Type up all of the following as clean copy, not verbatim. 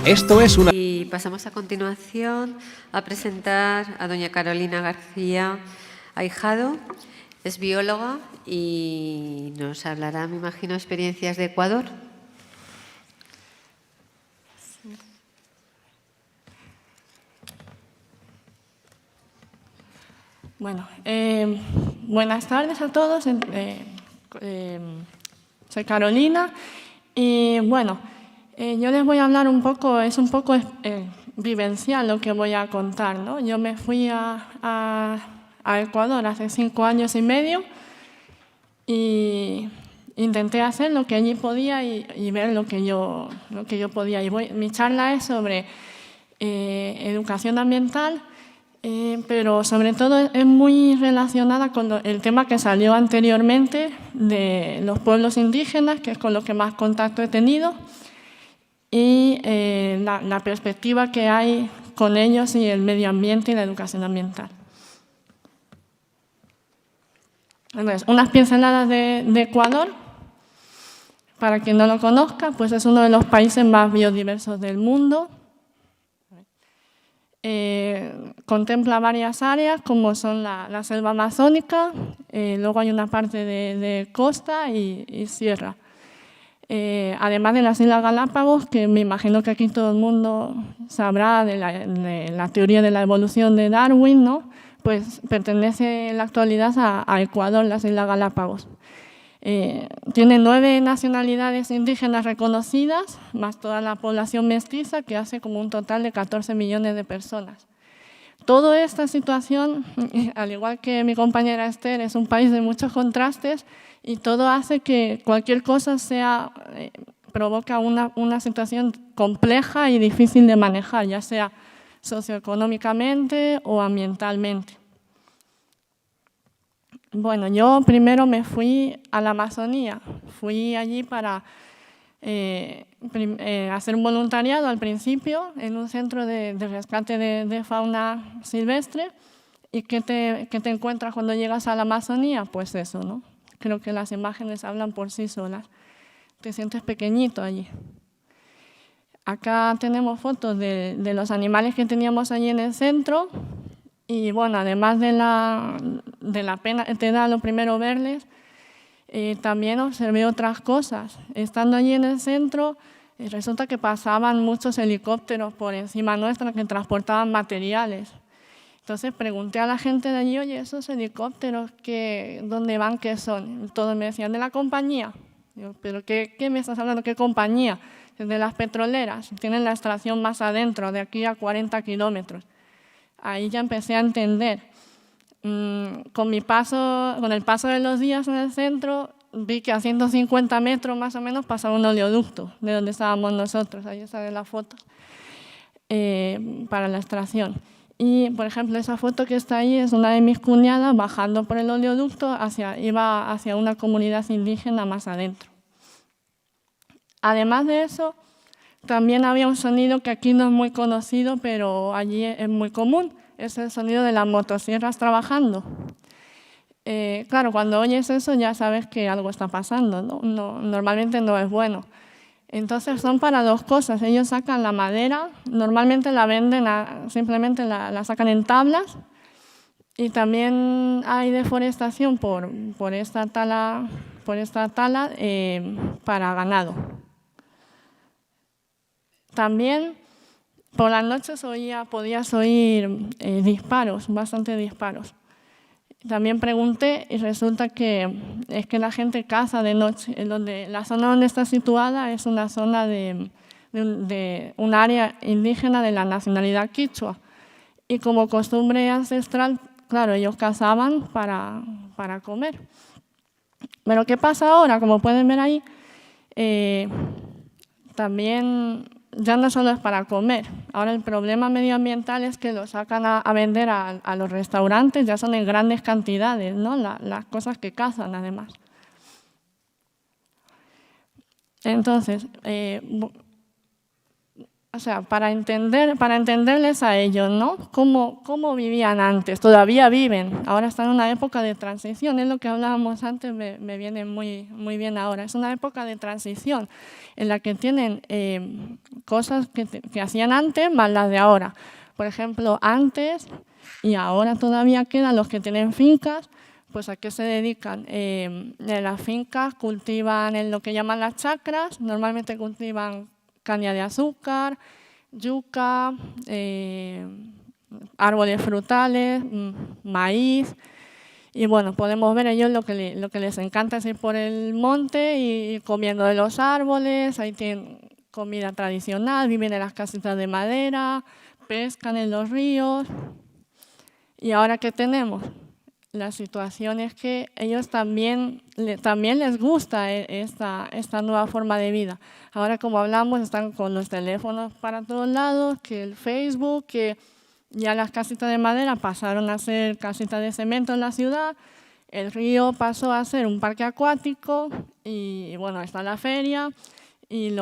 Esto es una... Y pasamos a continuación a presentar a doña Carolina García Ahijado. Es bióloga y nos hablará, me imagino, experiencias de Ecuador. Bueno, buenas tardes a todos. Soy Carolina y bueno, yo les voy a hablar un poco, es un poco vivencial lo que voy a contar, ¿no? Yo me fui a Ecuador hace 5 años y medio y intenté hacer lo que allí podía y ver lo que yo podía. Mi charla es sobre educación ambiental, pero sobre todo es muy relacionada con el tema que salió anteriormente de los pueblos indígenas, que es con los que más contacto he tenido, y la perspectiva que hay con ellos y el medio ambiente y la educación ambiental. Entonces, unas pinceladas de Ecuador. Para quien no lo conozca, pues es uno de los países más biodiversos del mundo. Contempla varias áreas, como son la selva amazónica, luego hay una parte de costa y sierra. Además de las Islas Galápagos, que me imagino que aquí todo el mundo sabrá de la teoría de la evolución de Darwin, ¿no? Pues pertenece en la actualidad a Ecuador, las Islas Galápagos. Tiene 9 nacionalidades indígenas reconocidas, más toda la población mestiza, que hace como un total de 14 millones de personas. Toda esta situación, al igual que mi compañera Esther, es un país de muchos contrastes y todo hace que cualquier cosa provoca una situación compleja y difícil de manejar, ya sea socioeconómicamente o ambientalmente. Bueno, yo primero me fui a la Amazonía. Fui allí para hacer un voluntariado al principio en un centro de rescate de fauna silvestre. ¿Y qué te encuentras cuando llegas a la Amazonía? Pues eso, ¿no? Creo que las imágenes hablan por sí solas. Te sientes pequeñito allí. Acá tenemos fotos de los animales que teníamos allí en el centro. Y bueno, además de la pena que te da lo primero verles, también observé otras cosas. Estando allí en el centro, resulta que pasaban muchos helicópteros por encima nuestra que transportaban materiales. Entonces pregunté a la gente de allí, oye, ¿esos helicópteros dónde van, qué son? Todos me decían, de la compañía. Digo, ¿pero qué me estás hablando? ¿Qué compañía? De las petroleras. Tienen la extracción más adentro, de aquí a 40 kilómetros. Ahí ya empecé a entender. Con el paso de los días en el centro, vi que a 150 metros más o menos pasaba un oleoducto de donde estábamos nosotros. Ahí está la foto para la extracción. Y, por ejemplo, esa foto que está ahí es una de mis cuñadas bajando por el oleoducto, iba hacia una comunidad indígena más adentro. Además de eso, también había un sonido que aquí no es muy conocido, pero allí es muy común. Es el sonido de las motosierras trabajando. Claro, cuando oyes eso ya sabes que algo está pasando, ¿no? Normalmente no es bueno. Entonces son para 2 cosas. Ellos sacan la madera, normalmente la venden, simplemente la sacan en tablas. Y también hay deforestación por esta tala para ganado. También por las noches podías oír disparos, bastante disparos. También pregunté y resulta que es que la gente caza de noche. La zona donde está situada es una zona de un área indígena de la nacionalidad quichua. Y como costumbre ancestral, claro, ellos cazaban para comer. Pero ¿qué pasa ahora? Como pueden ver ahí, también ya no solo es para comer. Ahora el problema medioambiental es que lo sacan a vender a los restaurantes, ya son en grandes cantidades, ¿no? Las cosas que cazan, además. Entonces, o sea, para entenderles a ellos, ¿no? Cómo vivían antes, todavía viven, ahora están en una época de transición, es lo que hablábamos antes, me viene muy bien ahora, es una época de transición en la que tienen cosas que hacían antes más las de ahora. Por ejemplo, antes y ahora todavía quedan los que tienen fincas, pues ¿a qué se dedican? En las fincas cultivan en lo que llaman las chacras, normalmente cultivan caña de azúcar, yuca, árboles frutales, maíz. Y bueno, podemos ver ellos lo que les encanta es ir por el monte y comiendo de los árboles, ahí tienen comida tradicional, viven en las casitas de madera, pescan en los ríos. ¿Y ahora qué tenemos? La situación es que ellos también les gusta esta nueva forma de vida. Ahora, como hablamos, están con los teléfonos para todos lados, que el Facebook, que ya las casitas de madera pasaron a ser casitas de cemento en la ciudad, el río pasó a ser un parque acuático y bueno, está la feria y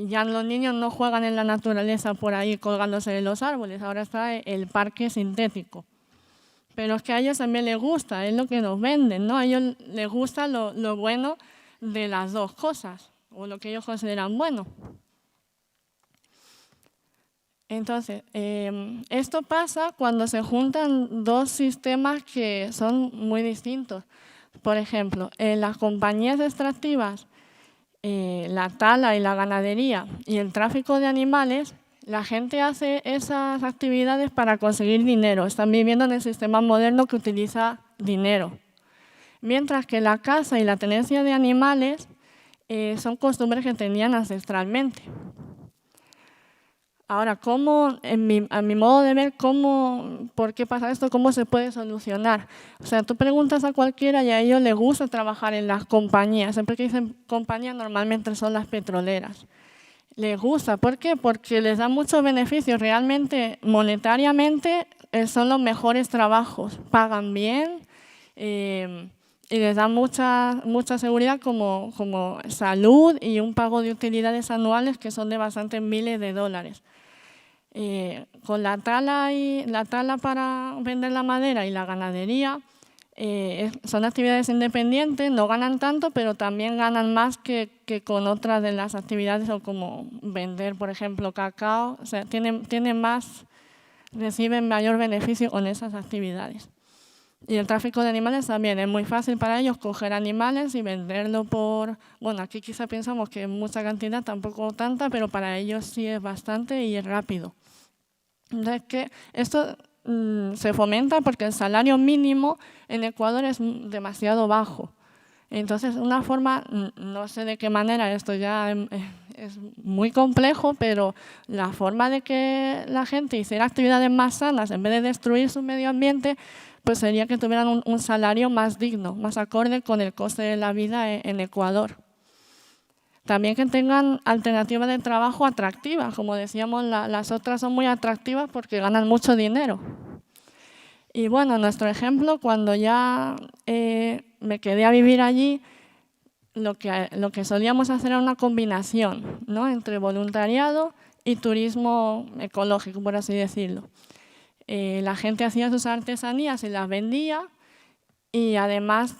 ya los niños no juegan en la naturaleza por ahí colgándose de los árboles, ahora está el parque sintético. Pero es que a ellos también les gusta, es lo que nos venden, ¿no? A ellos les gusta lo bueno de las dos cosas, o lo que ellos consideran bueno. Entonces, esto pasa cuando se juntan dos sistemas que son muy distintos. Por ejemplo, en las compañías extractivas, la tala y la ganadería y el tráfico de animales, la gente hace esas actividades para conseguir dinero. Están viviendo en el sistema moderno que utiliza dinero. Mientras que la caza y la tenencia de animales son costumbres que tenían ancestralmente. Ahora, a mi modo de ver, por qué pasa esto, cómo se puede solucionar. O sea, tú preguntas a cualquiera y a ellos les gusta trabajar en las compañías. Siempre que dicen compañías, normalmente son las petroleras. Les gusta, ¿por qué? Porque les da muchos beneficios, realmente monetariamente son los mejores trabajos, pagan bien y les dan mucha seguridad como salud y un pago de utilidades anuales que son de bastantes miles de dólares. Con la tala para vender la madera y la ganadería, son actividades independientes, no ganan tanto, pero también ganan más que con otras de las actividades, o como vender, por ejemplo, cacao. O sea, reciben mayor beneficio con esas actividades. Y el tráfico de animales también es muy fácil para ellos coger animales y venderlo bueno, aquí quizá pensamos que es mucha cantidad, tampoco tanta, pero para ellos sí es bastante y es rápido. Entonces, esto se fomenta porque el salario mínimo en Ecuador es demasiado bajo. Entonces, una forma, no sé de qué manera, esto ya es muy complejo, pero la forma de que la gente hiciera actividades más sanas en vez de destruir su medio ambiente, pues sería que tuvieran un salario más digno, más acorde con el coste de la vida en Ecuador. También que tengan alternativas de trabajo atractivas. Como decíamos, las otras son muy atractivas porque ganan mucho dinero. Y bueno, nuestro ejemplo, cuando ya me quedé a vivir allí, lo que solíamos hacer era una combinación, ¿no?, entre voluntariado y turismo ecológico, por así decirlo. La gente hacía sus artesanías y las vendía, y además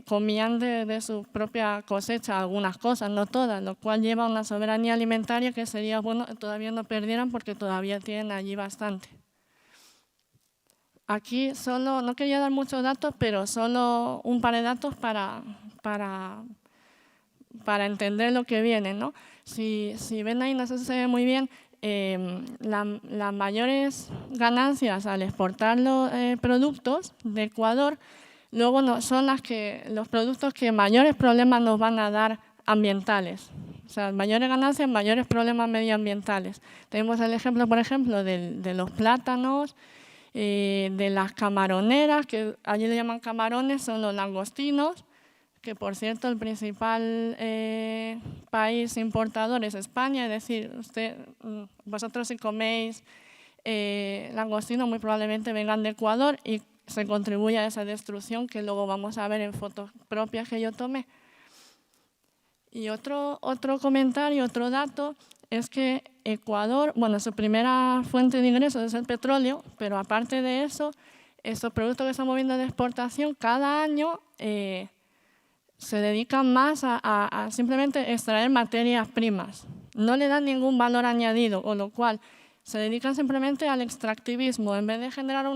comían de su propia cosecha algunas cosas, no todas, lo cual lleva a una soberanía alimentaria que sería bueno que todavía no perdieran porque todavía tienen allí bastante. Aquí no quería dar muchos datos, pero solo un par de datos para entender lo que viene, ¿no? Si ven ahí, no sé si se ve muy bien, las mayores ganancias al exportar los productos de Ecuador luego son los productos que mayores problemas nos van a dar ambientales. O sea, mayores ganancias, mayores problemas medioambientales. Tenemos el ejemplo, por ejemplo, de los plátanos, de las camaroneras, que allí le llaman camarones, son los langostinos, que por cierto el principal país importador es España, es decir, vosotros si coméis langostinos muy probablemente vengan de Ecuador y se contribuye a esa destrucción que luego vamos a ver en fotos propias que yo tomé. Y otro comentario, otro dato, es que Ecuador, bueno, su primera fuente de ingresos es el petróleo, pero aparte de eso, estos productos que están moviendo de exportación, cada año se dedican más a simplemente extraer materias primas. No le dan ningún valor añadido, con lo cual se dedican simplemente al extractivismo. En vez de generar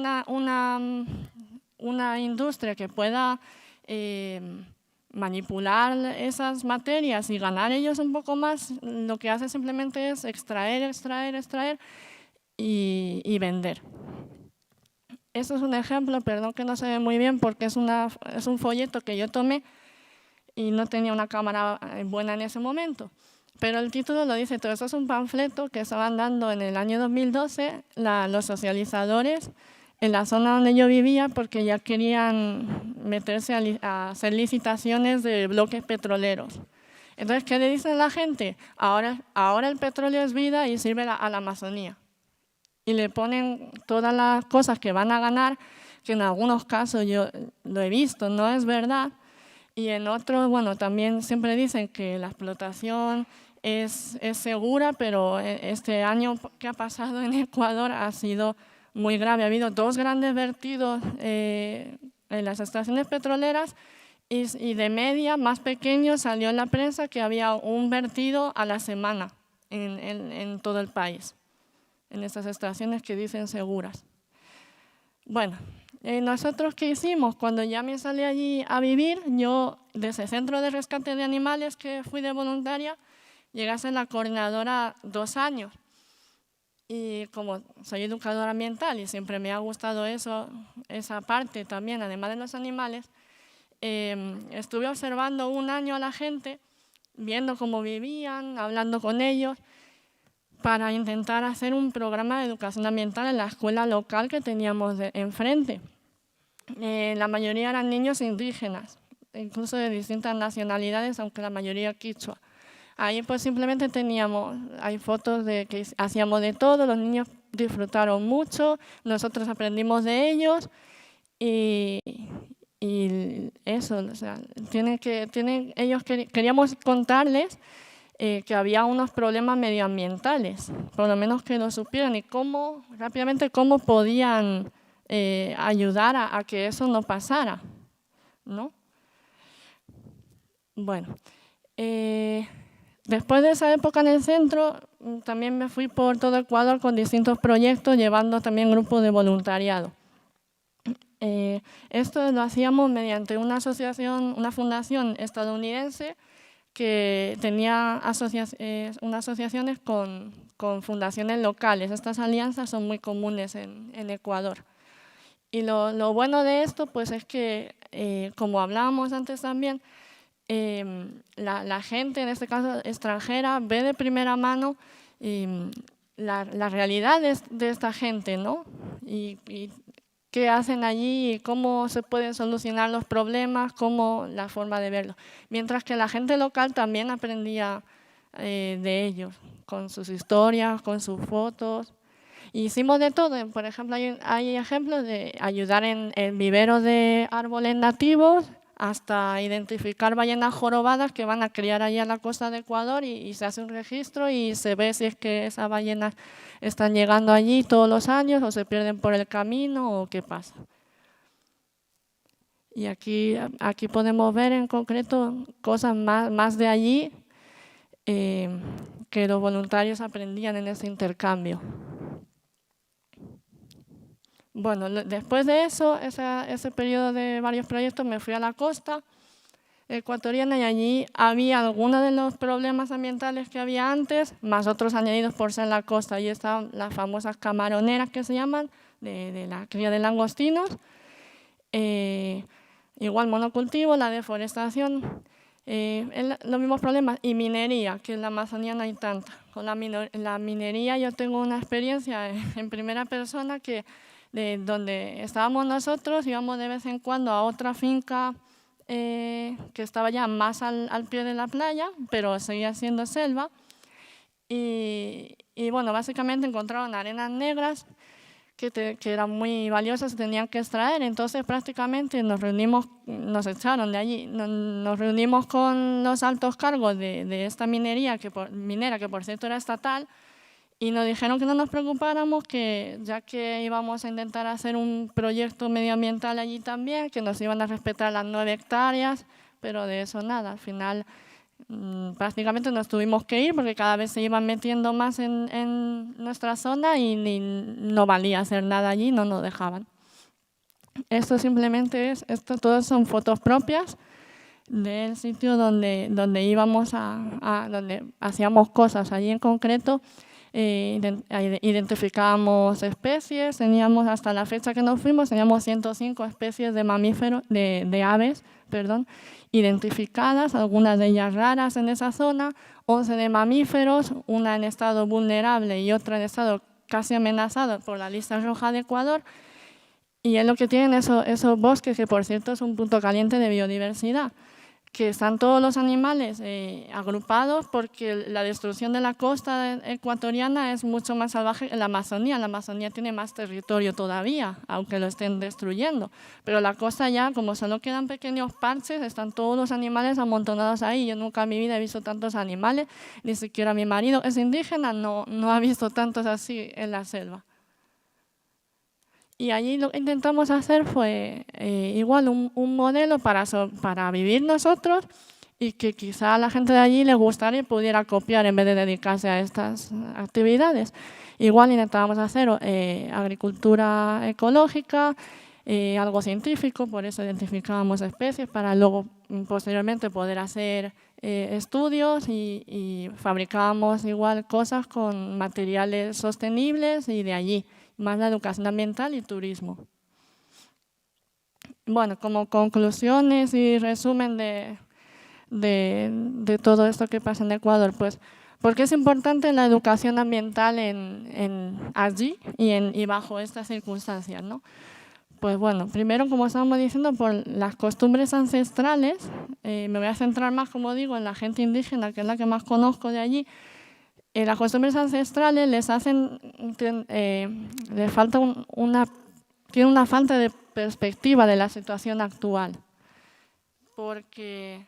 una industria que pueda manipular esas materias y ganar ellos un poco más, lo que hace simplemente es extraer y vender. Esto es un ejemplo, perdón que no se ve muy bien porque es un folleto que yo tomé y no tenía una cámara buena en ese momento. Pero el título lo dice todo. Esto es un panfleto que estaban dando en el año 2012 los socializadores en la zona donde yo vivía porque ya querían meterse a hacer licitaciones de bloques petroleros. Entonces, ¿qué le dicen a la gente? Ahora el petróleo es vida y sirve a la Amazonía. Y le ponen todas las cosas que van a ganar, que en algunos casos yo lo he visto, no es verdad. Y en otros, bueno, también siempre dicen que la explotación es segura, pero este año que ha pasado en Ecuador ha sido muy grave. Ha habido 2 grandes vertidos en las estaciones petroleras y de media, más pequeño, salió en la prensa que había un vertido a la semana en todo el país, en estas estaciones que dicen seguras. Bueno, nosotros ¿qué hicimos? Cuando ya me salí allí a vivir, yo desde el Centro de Rescate de Animales que fui de voluntaria, llegué a ser la coordinadora 2 años. Y como soy educadora ambiental y siempre me ha gustado esa parte también, además de los animales, estuve observando 1 año a la gente, viendo cómo vivían, hablando con ellos, para intentar hacer un programa de educación ambiental en la escuela local que teníamos enfrente. La mayoría eran niños indígenas, incluso de distintas nacionalidades, aunque la mayoría quichua. Ahí pues simplemente hay fotos de que hacíamos de todo, los niños disfrutaron mucho, nosotros aprendimos de ellos y eso, o sea, queríamos contarles que había unos problemas medioambientales, por lo menos que lo supieran y rápidamente cómo podían ayudar a que eso no pasara, ¿no? Bueno, después de esa época en el centro, también me fui por todo Ecuador con distintos proyectos, llevando también grupos de voluntariado. Esto lo hacíamos mediante una fundación estadounidense que tenía unas asociaciones con fundaciones locales. Estas alianzas son muy comunes en Ecuador. Y lo bueno de esto pues, es que, como hablábamos antes también, la gente, en este caso extranjera, ve de primera mano la realidad de esta gente, ¿no? Y qué hacen allí y cómo se pueden solucionar los problemas, la forma de verlo. Mientras que la gente local también aprendía de ellos, con sus historias, con sus fotos. Hicimos de todo. Por ejemplo, hay ejemplos de ayudar en viveros de árboles nativos, hasta identificar ballenas jorobadas que van a criar allí a la costa de Ecuador y se hace un registro y se ve si es que esas ballenas están llegando allí todos los años o se pierden por el camino o qué pasa. Y aquí podemos ver en concreto cosas más de allí que los voluntarios aprendían en ese intercambio. Bueno, después de eso, ese periodo de varios proyectos, me fui a la costa ecuatoriana y allí había algunos de los problemas ambientales que había antes, más otros añadidos por ser la costa. Allí estaban las famosas camaroneras que se llaman, de la cría de langostinos, igual monocultivo, la deforestación, los mismos problemas, y minería, que en la Amazonía no hay tanta. Con la minería yo tengo una experiencia en primera persona que de donde estábamos nosotros, íbamos de vez en cuando a otra finca que estaba ya más al pie de la playa, pero seguía siendo selva. Y bueno, básicamente encontraron arenas negras que eran muy valiosas, se tenían que extraer. Entonces prácticamente nos echaron de allí, nos reunimos con los altos cargos de esta minera, que por cierto era estatal, y nos dijeron que no nos preocupáramos, que ya que íbamos a intentar hacer un proyecto medioambiental allí también, que nos iban a respetar las 9 hectáreas, pero de eso nada. Al final prácticamente nos tuvimos que ir porque cada vez se iban metiendo más en nuestra zona y no valía hacer nada allí, no nos dejaban. Esto simplemente todas son fotos propias del sitio donde íbamos donde hacíamos cosas allí en concreto. Identificábamos especies, teníamos hasta la fecha que nos fuimos, teníamos 105 especies de mamíferos, de aves, identificadas, algunas de ellas raras en esa zona, 11 de mamíferos, una en estado vulnerable y otra en estado casi amenazado por la lista roja de Ecuador. Y es lo que tienen esos bosques, que por cierto es un punto caliente de biodiversidad, que están todos los animales agrupados, porque la destrucción de la costa ecuatoriana es mucho más salvaje que la Amazonía. La Amazonía tiene más territorio todavía, aunque lo estén destruyendo. Pero la costa ya, como solo quedan pequeños parches, están todos los animales amontonados ahí. Yo nunca en mi vida he visto tantos animales, ni siquiera mi marido es indígena, no ha visto tantos así en la selva. Y allí lo que intentamos hacer fue igual un modelo para vivir nosotros y que quizá a la gente de allí le gustara y pudiera copiar en vez de dedicarse a estas actividades. Igual intentábamos hacer agricultura ecológica, algo científico, por eso identificábamos especies para luego posteriormente poder hacer estudios y fabricábamos igual cosas con materiales sostenibles y de allí. Más la educación ambiental y turismo. Bueno, como conclusiones y resumen de todo esto que pasa en Ecuador, pues, ¿por qué es importante la educación ambiental allí y bajo estas circunstancias, ¿no? Pues bueno, primero, como estábamos diciendo, por las costumbres ancestrales, me voy a centrar más, como digo, en la gente indígena, que es la que más conozco de allí. Las costumbres ancestrales tienen una falta de perspectiva de la situación actual, porque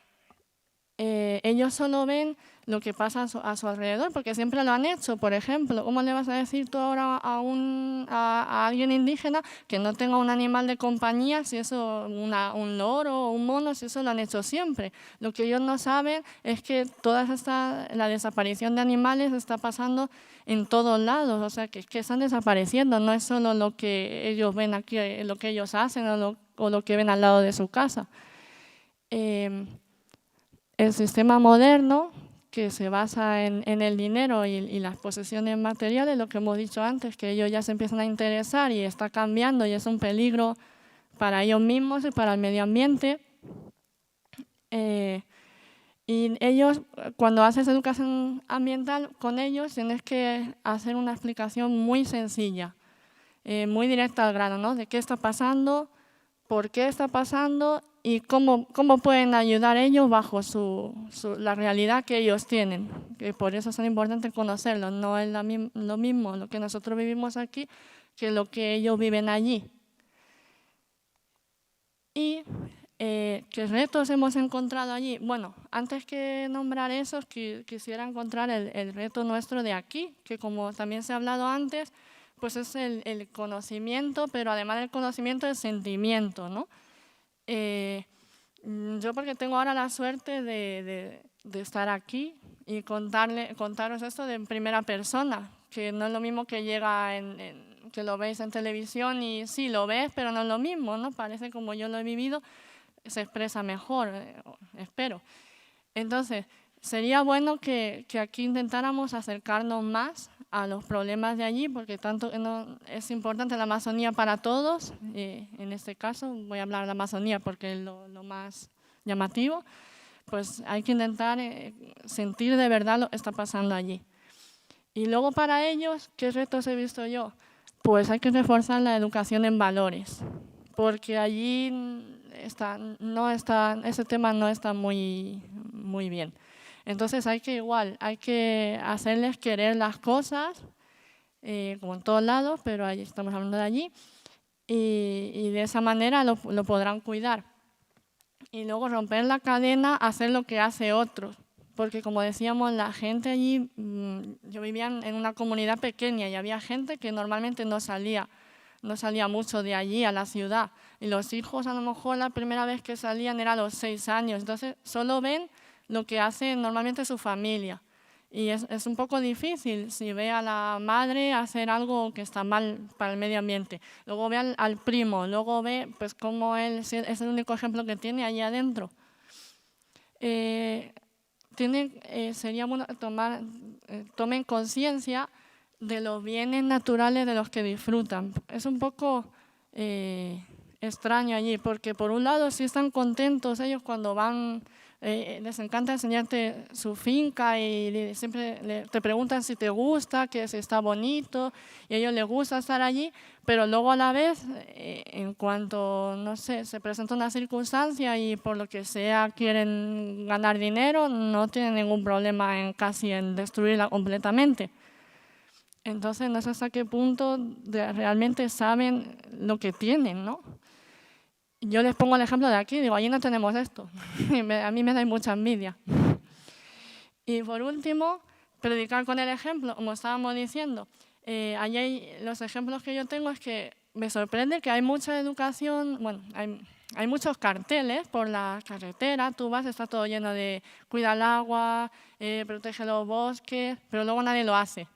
ellos solo ven lo que pasa a su alrededor, porque siempre lo han hecho. Por ejemplo, ¿cómo le vas a decir tú ahora a alguien indígena que no tenga un animal de compañía, si eso, un loro o un mono, si eso lo han hecho siempre? Lo que ellos no saben es que la desaparición de animales está pasando en todos lados, o sea, que están desapareciendo, no es solo lo que ellos ven aquí, lo que ellos hacen o lo que ven al lado de su casa. El sistema moderno, que se basa en el dinero y las posesiones materiales, lo que hemos dicho antes, que ellos ya se empiezan a interesar y está cambiando y es un peligro para ellos mismos y para el medio ambiente. Y ellos, cuando haces educación ambiental con ellos, tienes que hacer una explicación muy sencilla, muy directa al grano, ¿no? De qué está pasando, por qué está pasando y cómo pueden ayudar ellos bajo la realidad que ellos tienen. Que por eso es tan importante conocerlo. No es lo mismo lo que nosotros vivimos aquí que lo que ellos viven allí. Y ¿qué retos hemos encontrado allí? Bueno, antes que nombrar esos, quisiera encontrar el reto nuestro de aquí, que como también se ha hablado antes, pues es el conocimiento, pero además del conocimiento, el sentimiento, ¿no? Yo porque tengo ahora la suerte de estar aquí y contaros esto de primera persona, que no es lo mismo que llega que lo veis en televisión y sí, lo ves, pero no es lo mismo, ¿no? Parece como yo lo he vivido, se expresa mejor, espero. Entonces, sería bueno que aquí intentáramos acercarnos más a los problemas de allí, porque tanto es importante la Amazonía para todos. En este caso, voy a hablar de la Amazonía porque es lo más llamativo. Pues hay que intentar sentir de verdad lo que está pasando allí. Y luego para ellos, ¿qué retos he visto yo? Pues hay que reforzar la educación en valores, porque allí ese tema no está muy bien. Entonces hay que hacerles querer las cosas, como en todos lados, pero ahí estamos hablando de allí, y de esa manera lo podrán cuidar. Y luego romper la cadena, hacer lo que hace otros, porque como decíamos, la gente allí, yo vivía en una comunidad pequeña y había gente que normalmente no salía mucho de allí a la ciudad, y los hijos a lo mejor la primera vez que salían era a los 6 años, entonces solo ven lo que hace normalmente su familia. Y es un poco difícil si ve a la madre hacer algo que está mal para el medio ambiente. Luego ve al primo, luego ve pues cómo él es el único ejemplo que tiene allí adentro. Sería bueno tomen conciencia de los bienes naturales de los que disfrutan. Es un poco extraño allí, porque por un lado sí están contentos ellos cuando van. Les encanta enseñarte su finca y siempre te preguntan si te gusta, que si está bonito, y a ellos les gusta estar allí, pero luego a la vez, en cuanto, no sé, se presenta una circunstancia y por lo que sea quieren ganar dinero, no tienen ningún problema en destruirla completamente. Entonces no sé hasta qué punto realmente saben lo que tienen, ¿no? Yo les pongo el ejemplo de aquí, digo, allí no tenemos esto. A mí me da mucha envidia. Y por último, predicar con el ejemplo, como estábamos diciendo. Allí los ejemplos que yo tengo es que me sorprende que hay mucha educación, bueno, hay muchos carteles por la carretera, tú vas, está todo lleno de cuida el agua, protege los bosques, pero luego nadie lo hace.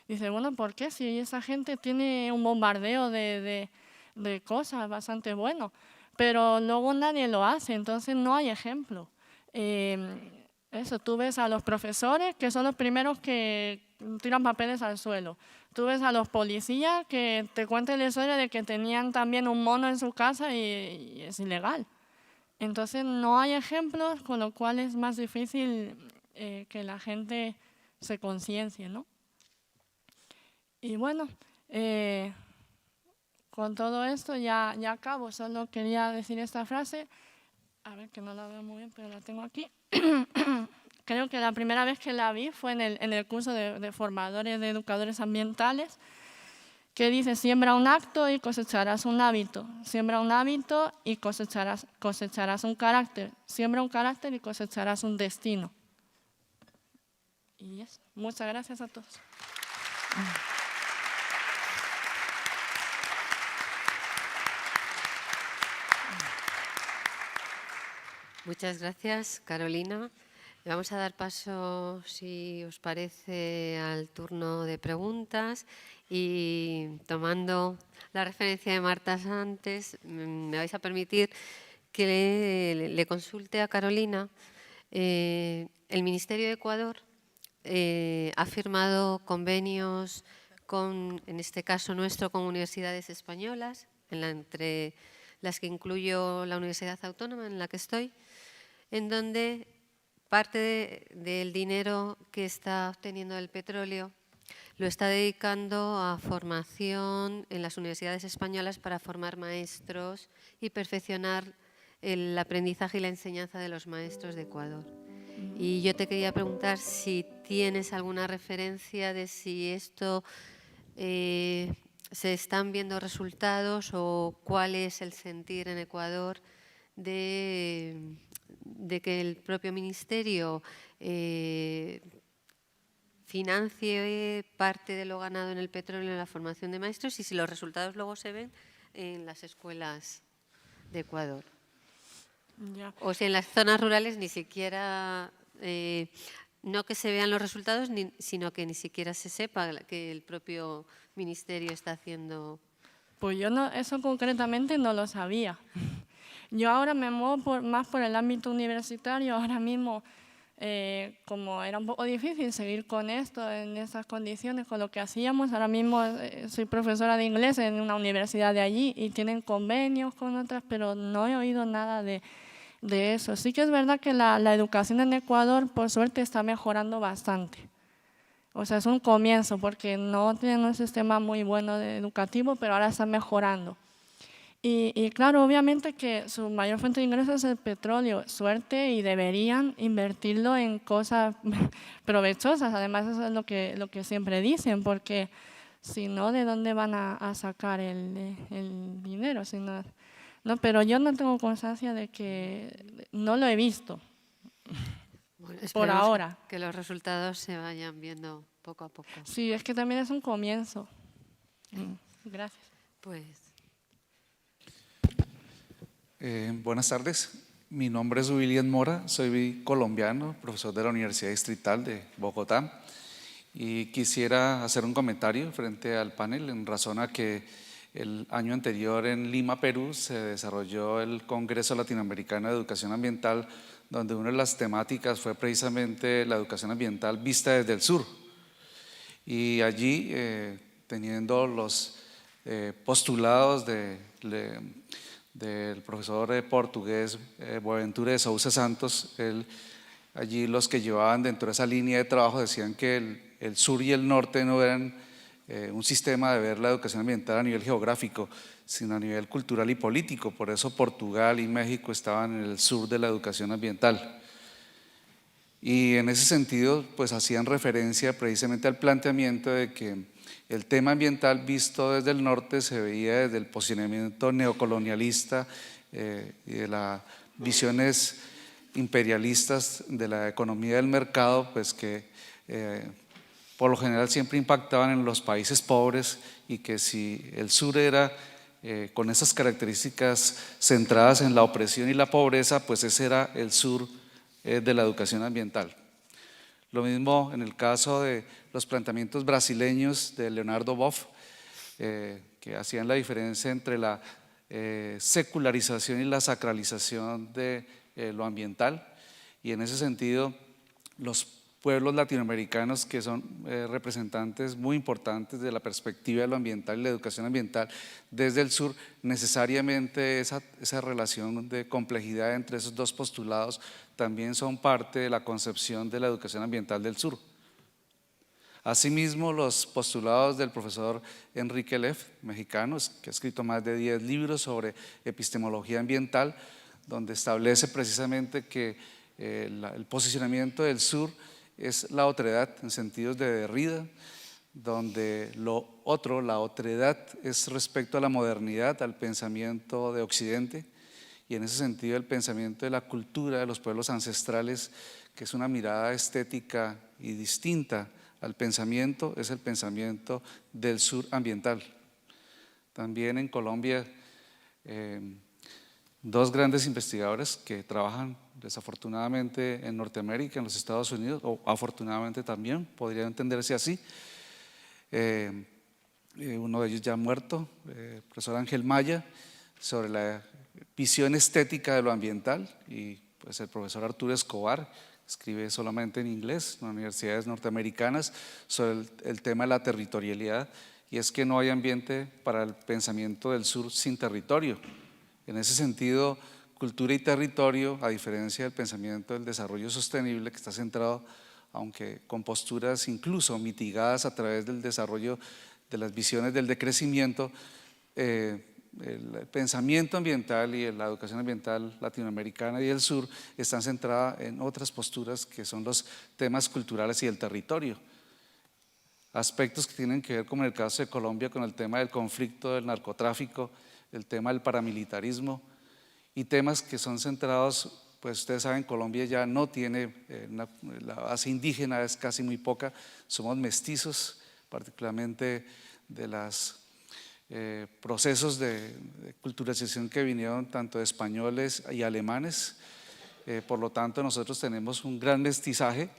Dice, bueno, ¿por qué? Si esa gente tiene un bombardeo de cosas bastante bueno, pero luego nadie lo hace, entonces no hay ejemplo. Tú ves a los profesores que son los primeros que tiran papeles al suelo. Tú ves a los policías que te cuentan la historia de que tenían también un mono en su casa y es ilegal. Entonces no hay ejemplos, con lo cual es más difícil que la gente se conciencie, ¿no? Y bueno, con todo esto ya acabo, solo quería decir esta frase, a ver que no la veo muy bien, pero la tengo aquí. Creo que la primera vez que la vi fue en el curso de formadores de educadores ambientales, que dice, siembra un acto y cosecharás un hábito, siembra un hábito y cosecharás un carácter, siembra un carácter y cosecharás un destino. Y eso, muchas gracias a todos. Muchas gracias, Carolina. Vamos a dar paso, si os parece, al turno de preguntas y tomando la referencia de Marta antes, me vais a permitir que le consulte a Carolina. El Ministerio de Ecuador ha firmado convenios con, en este caso nuestro, con universidades españolas, entre las que incluyo la Universidad Autónoma en la que estoy, en donde parte del dinero que está obteniendo del petróleo lo está dedicando a formación en las universidades españolas para formar maestros y perfeccionar el aprendizaje y la enseñanza de los maestros de Ecuador. Y yo te quería preguntar si tienes alguna referencia de si esto se están viendo resultados o cuál es el sentir en Ecuador de que el propio Ministerio financie parte de lo ganado en el petróleo en la formación de maestros y si los resultados luego se ven en las escuelas de Ecuador. Ya. O si en las zonas rurales ni siquiera, no que se vean los resultados, sino que ni siquiera se sepa que el propio Ministerio está haciendo. Pues yo eso concretamente no lo sabía. Yo ahora me muevo más por el ámbito universitario, ahora mismo, como era un poco difícil seguir con esto, en esas condiciones, con lo que hacíamos, ahora mismo soy profesora de inglés en una universidad de allí y tienen convenios con otras, pero no he oído nada de eso. Sí que es verdad que la educación en Ecuador, por suerte, está mejorando bastante. O sea, es un comienzo, porque no tienen un sistema muy bueno educativo, pero ahora está mejorando. Y claro, obviamente que su mayor fuente de ingresos es el petróleo, suerte, y deberían invertirlo en cosas provechosas. Además, eso es lo que siempre dicen, porque Si no, ¿de dónde van a sacar el dinero? No, pero yo no tengo constancia de que, no lo he visto. Bueno, por esperemos ahora. que los resultados se vayan viendo poco a poco. Sí, es que también es un comienzo. Gracias. Pues Buenas tardes, mi nombre es William Mora, soy colombiano, profesor de la Universidad Distrital de Bogotá y quisiera hacer un comentario frente al panel en razón a que el año anterior en Lima, Perú, se desarrolló el Congreso Latinoamericano de Educación Ambiental, donde una de las temáticas fue precisamente la educación ambiental vista desde el sur. Y allí, teniendo los postulados del profesor portugués Boaventura de Sousa Santos, allí los que llevaban dentro de esa línea de trabajo decían que el sur y el norte no eran un sistema de ver la educación ambiental a nivel geográfico, sino a nivel cultural y político. Por eso Portugal y México estaban en el sur de la educación ambiental. Y en ese sentido, pues hacían referencia precisamente al planteamiento de que el tema ambiental visto desde el norte se veía desde el posicionamiento neocolonialista y de las visiones imperialistas de la economía del mercado, pues que por lo general siempre impactaban en los países pobres, y que si el sur era con esas características centradas en la opresión y la pobreza, pues ese era el sur de la educación ambiental. Lo mismo en el caso de los planteamientos brasileños de Leonardo Boff, que hacían la diferencia entre la secularización y la sacralización de lo ambiental, y en ese sentido los pueblos latinoamericanos, que son representantes muy importantes de la perspectiva de lo ambiental y la educación ambiental desde el sur, necesariamente esa relación de complejidad entre esos dos postulados también son parte de la concepción de la educación ambiental del sur. Asimismo, los postulados del profesor Enrique Leff, mexicano, que ha escrito más de 10 libros sobre epistemología ambiental, donde establece precisamente que el posicionamiento del sur es la otredad en sentidos de Derrida, donde lo otro, la otredad, es respecto a la modernidad, al pensamiento de Occidente, y en ese sentido el pensamiento de la cultura de los pueblos ancestrales, que es una mirada estética y distinta al pensamiento, es el pensamiento del sur ambiental. También en Colombia, dos grandes investigadores que trabajan desafortunadamente en Norteamérica, en los Estados Unidos, o afortunadamente también, podría entenderse así. Uno de ellos ya muerto, el profesor Ángel Maya, sobre la visión estética de lo ambiental, y pues el profesor Arturo Escobar escribe solamente en inglés en universidades norteamericanas sobre el tema de la territorialidad, y es que no hay ambiente para el pensamiento del sur sin territorio. En ese sentido, cultura y territorio, a diferencia del pensamiento del desarrollo sostenible, que está centrado, aunque con posturas incluso mitigadas a través del desarrollo de las visiones del decrecimiento, el pensamiento ambiental y la educación ambiental latinoamericana y del sur están centradas en otras posturas que son los temas culturales y el territorio. Aspectos que tienen que ver, como en el caso de Colombia, con el tema del conflicto del narcotráfico, el tema del paramilitarismo, y temas que son centrados, pues ustedes saben, Colombia ya no tiene, la base indígena es casi muy poca, somos mestizos, particularmente de los procesos de culturalización que vinieron tanto de españoles y alemanes, por lo tanto nosotros tenemos un gran mestizaje.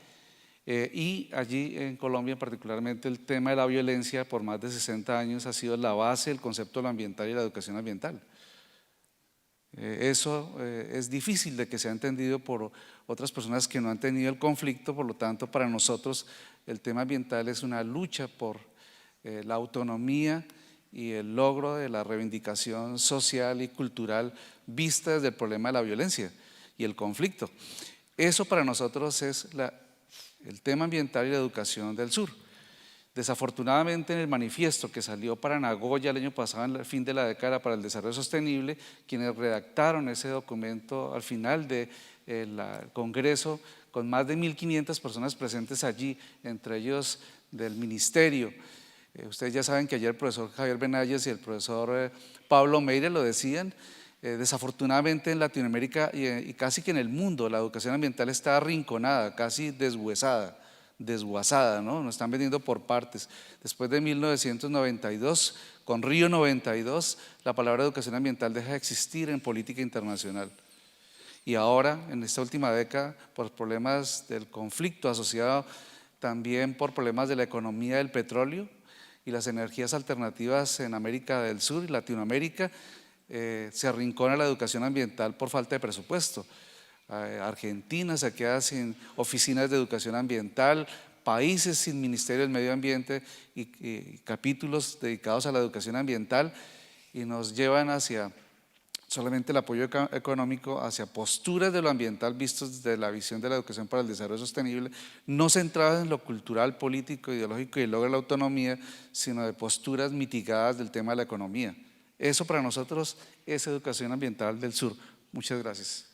Y allí en Colombia particularmente el tema de la violencia por más de 60 años ha sido la base del concepto de lo ambiental y la educación ambiental. Eso es difícil de que sea entendido por otras personas que no han tenido el conflicto, por lo tanto para nosotros el tema ambiental es una lucha por la autonomía y el logro de la reivindicación social y cultural vista desde el problema de la violencia y el conflicto. Eso para nosotros es el tema ambiental y la educación del sur. Desafortunadamente, en el manifiesto que salió para Nagoya el año pasado, en el fin de la década para el desarrollo sostenible, quienes redactaron ese documento al final del Congreso, con más de 1.500 personas presentes allí, entre ellos del Ministerio, Ustedes ya saben que ayer el profesor Javier Benavides y el profesor Pablo Meire lo decían. Desafortunadamente en Latinoamérica y casi que en el mundo la educación ambiental está arrinconada, casi desguazada, ¿no? Nos están vendiendo por partes. Después de 1992, con Río 92, la palabra educación ambiental deja de existir en política internacional. Y ahora, en esta última década, por problemas del conflicto asociado también por problemas de la economía del petróleo y las energías alternativas en América del Sur y Latinoamérica, se arrincona la educación ambiental por falta de presupuesto. Argentina se queda sin oficinas de educación ambiental, países sin Ministerio del Medio Ambiente y capítulos dedicados a la educación ambiental, y nos llevan hacia solamente el apoyo económico, hacia posturas de lo ambiental vistos desde la visión de la educación para el desarrollo sostenible, no centradas en lo cultural, político, ideológico y el logro de la autonomía, sino de posturas mitigadas del tema de la economía. Eso para nosotros es educación ambiental del sur. Muchas gracias.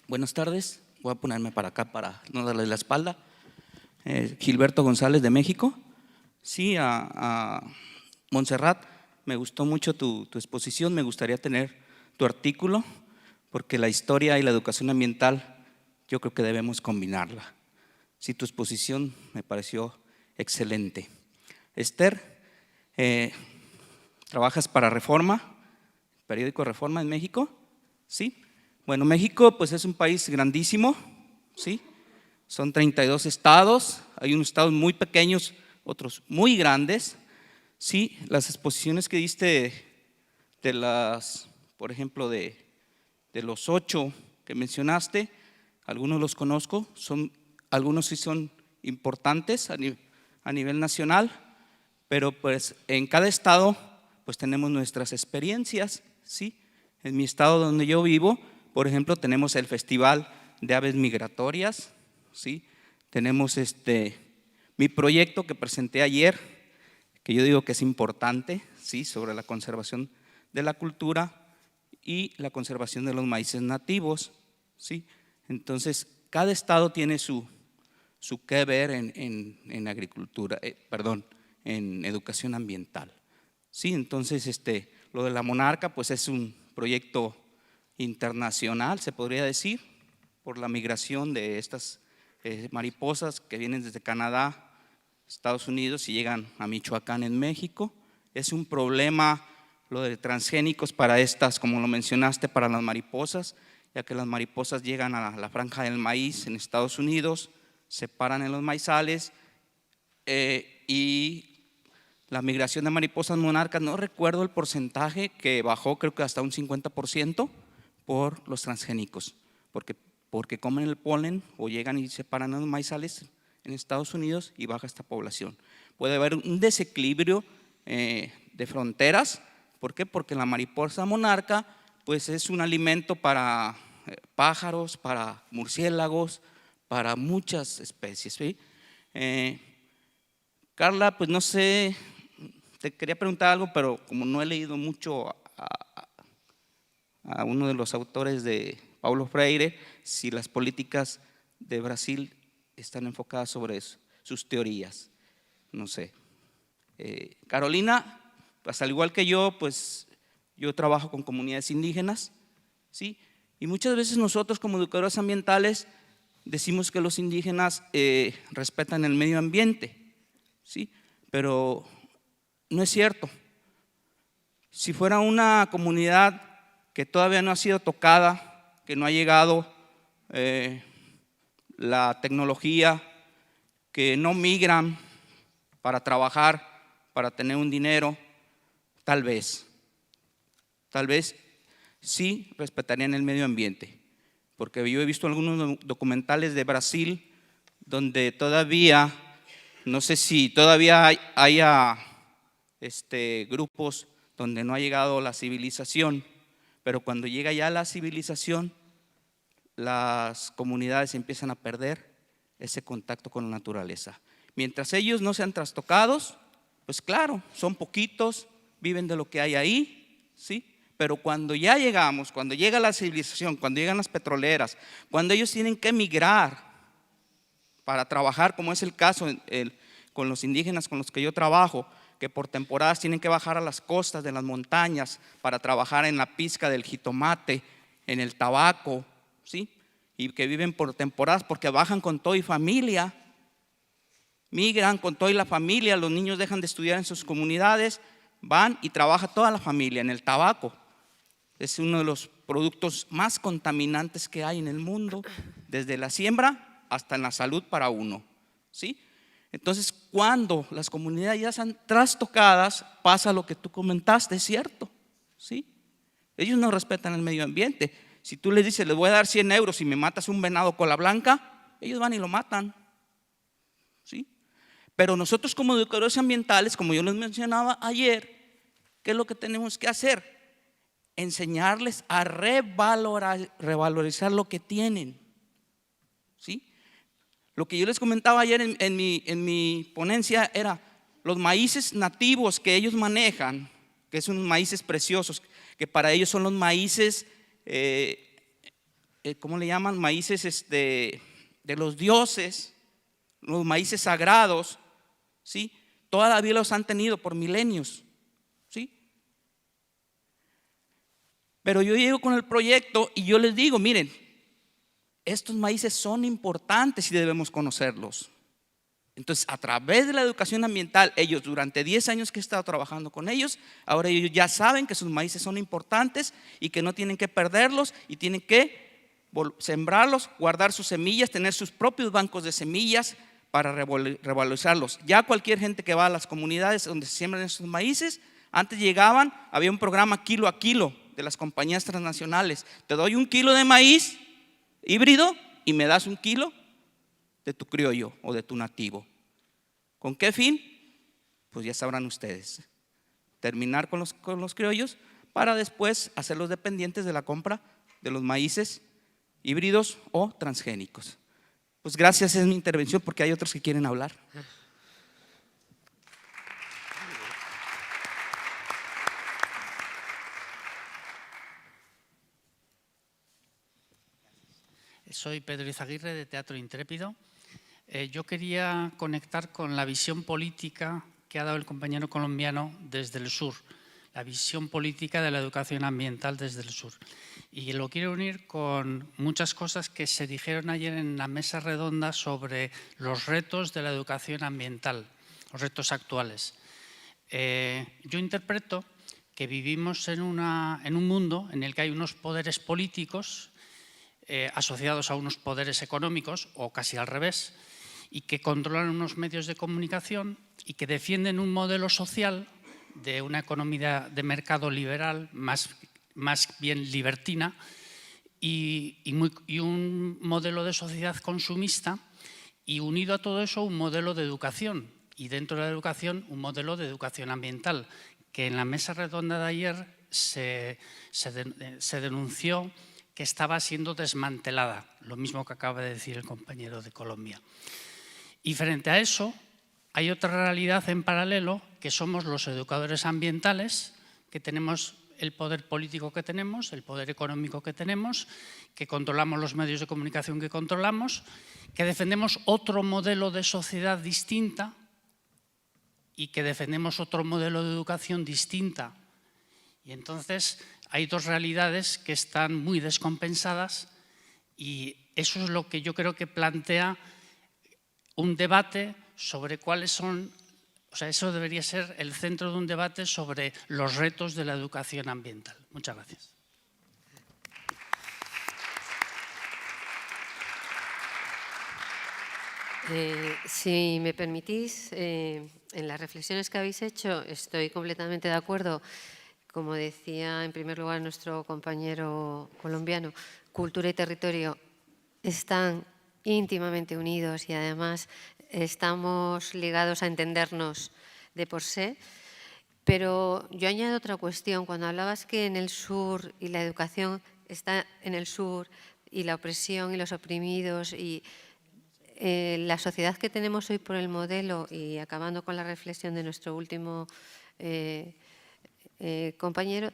Buenas tardes, voy a ponerme para acá para no darle la espalda. Gilberto González de México. Sí, a Montserrat, me gustó mucho tu exposición, me gustaría tener tu artículo, porque la historia y la educación ambiental yo creo que debemos combinarla. Sí, tu exposición me pareció excelente. Esther, ¿trabajas para Reforma, periódico Reforma en México? Sí. Bueno, México pues es un país grandísimo, ¿sí? Son 32 estados, hay unos estados muy pequeños, otros muy grandes. Sí, las exposiciones que diste de las, por ejemplo, de los 8 que mencionaste, algunos los conozco, algunos sí son importantes a nivel nacional, pero pues en cada estado pues tenemos nuestras experiencias, ¿sí? En mi estado donde yo vivo, por ejemplo, tenemos el Festival de Aves Migratorias, ¿sí? Tenemos mi proyecto que presenté ayer, que yo digo que es importante, ¿sí? Sobre la conservación de la cultura y la conservación de los maíces nativos, ¿sí? Entonces, cada estado tiene su qué ver en agricultura, en educación ambiental, ¿sí? Entonces, lo de la Monarca, pues es un proyecto internacional, se podría decir, por la migración de estas mariposas que vienen desde Canadá, Estados Unidos y llegan a Michoacán en México. Es un problema lo de transgénicos para estas, como lo mencionaste, para las mariposas, ya que las mariposas llegan a la franja del maíz en Estados Unidos, se paran en los maizales y la migración de mariposas monarcas, no recuerdo el porcentaje, que bajó creo que hasta un 50% por los transgénicos, porque comen el polen o llegan y se paran en los maizales en Estados Unidos y baja esta población. Puede haber un desequilibrio de fronteras. ¿Por qué? Porque la mariposa monarca pues es un alimento para pájaros, para murciélagos, para muchas especies, ¿sí? Carla, pues no sé, te quería preguntar algo, pero como no he leído mucho a uno de los autores de Paulo Freire, si las políticas de Brasil están enfocadas sobre eso, sus teorías, no sé. Carolina, pues al igual que yo, pues yo trabajo con comunidades indígenas, ¿sí? Y muchas veces nosotros como educadores ambientales decimos que los indígenas respetan el medio ambiente, ¿sí? Pero no es cierto. Si fuera una comunidad que todavía no ha sido tocada, que no ha llegado la tecnología, que no migran para trabajar, para tener un dinero, tal vez sí respetarían el medio ambiente, porque yo he visto algunos documentales de Brasil donde todavía, no sé si todavía haya grupos donde no ha llegado la civilización, pero cuando llega ya la civilización, las comunidades empiezan a perder ese contacto con la naturaleza. Mientras ellos no sean trastocados, pues claro, son poquitos, viven de lo que hay ahí, ¿sí? Pero cuando ya llegamos, cuando llega la civilización, cuando llegan las petroleras, cuando ellos tienen que emigrar para trabajar, como es el caso con los indígenas con los que yo trabajo, que por temporadas tienen que bajar a las costas de las montañas para trabajar en la pizca del jitomate, en el tabaco, ¿sí? Y que viven por temporadas porque bajan con todo y familia, migran con toda la familia, los niños dejan de estudiar en sus comunidades, van y trabaja toda la familia en el tabaco. Es uno de los productos más contaminantes que hay en el mundo, desde la siembra hasta en la salud para uno, ¿sí? Entonces, cuando las comunidades ya están trastocadas, pasa lo que tú comentaste, es cierto, ¿sí? Ellos no respetan el medio ambiente. Si tú les dices, les voy a dar 100 euros si me matas un venado cola blanca, ellos van y lo matan, ¿sí? Pero nosotros como educadores ambientales, como yo les mencionaba ayer, ¿qué es lo que tenemos que hacer? Enseñarles a revalorizar lo que tienen, ¿sí? Lo que yo les comentaba ayer en mi ponencia era los maíces nativos que ellos manejan, que son maíces preciosos, que para ellos son los maíces, ¿cómo le llaman? Maíces de los dioses, los maíces sagrados, ¿sí? Todavía los han tenido por milenios, ¿sí? Pero yo llego con el proyecto y yo les digo, miren, estos maíces son importantes y debemos conocerlos. Entonces, a través de la educación ambiental, ellos durante 10 años que he estado trabajando con ellos, ahora ellos ya saben que sus maíces son importantes y que no tienen que perderlos y tienen que sembrarlos, guardar sus semillas, tener sus propios bancos de semillas para revalorizarlos. Ya cualquier gente que va a las comunidades donde se siembran esos maíces, antes llegaban, había un programa kilo a kilo de las compañías transnacionales. Te doy 1 kilo de maíz híbrido y me das 1 kilo de tu criollo o de tu nativo. ¿Con qué fin? Pues ya sabrán ustedes. Terminar con los criollos para después hacerlos dependientes de la compra de los maíces híbridos o transgénicos. Pues gracias, es mi intervención porque hay otros que quieren hablar. Soy Pedro Izaguirre, de Teatro Intrépido. Yo quería conectar con la visión política que ha dado el compañero colombiano desde el sur, la visión política de la educación ambiental desde el sur. Y lo quiero unir con muchas cosas que se dijeron ayer en la mesa redonda sobre los retos de la educación ambiental, los retos actuales. Yo interpreto que vivimos en un mundo en el que hay unos poderes políticos asociados a unos poderes económicos, o casi al revés, y que controlan unos medios de comunicación y que defienden un modelo social de una economía de mercado liberal, más bien libertina, y un modelo de sociedad consumista, y unido a todo eso un modelo de educación, y dentro de la educación un modelo de educación ambiental, que en la mesa redonda de ayer se denunció que estaba siendo desmantelada, lo mismo que acaba de decir el compañero de Colombia. Y frente a eso, hay otra realidad en paralelo, que somos los educadores ambientales, que tenemos el poder político que tenemos, el poder económico que tenemos, que controlamos los medios de comunicación que controlamos, que defendemos otro modelo de sociedad distinta y que defendemos otro modelo de educación distinta. Y entonces hay dos realidades que están muy descompensadas y eso es lo que yo creo que plantea un debate sobre cuáles son, o sea, eso debería ser el centro de un debate sobre los retos de la educación ambiental. Muchas gracias. Si me permitís, en las reflexiones que habéis hecho estoy completamente de acuerdo. Como decía en primer lugar nuestro compañero colombiano, cultura y territorio están íntimamente unidos y además estamos ligados a entendernos de por sí. Pero yo añado otra cuestión. Cuando hablabas que en el sur y la educación está en el sur y la opresión y los oprimidos y la sociedad que tenemos hoy por el modelo, y acabando con la reflexión de nuestro último compañero,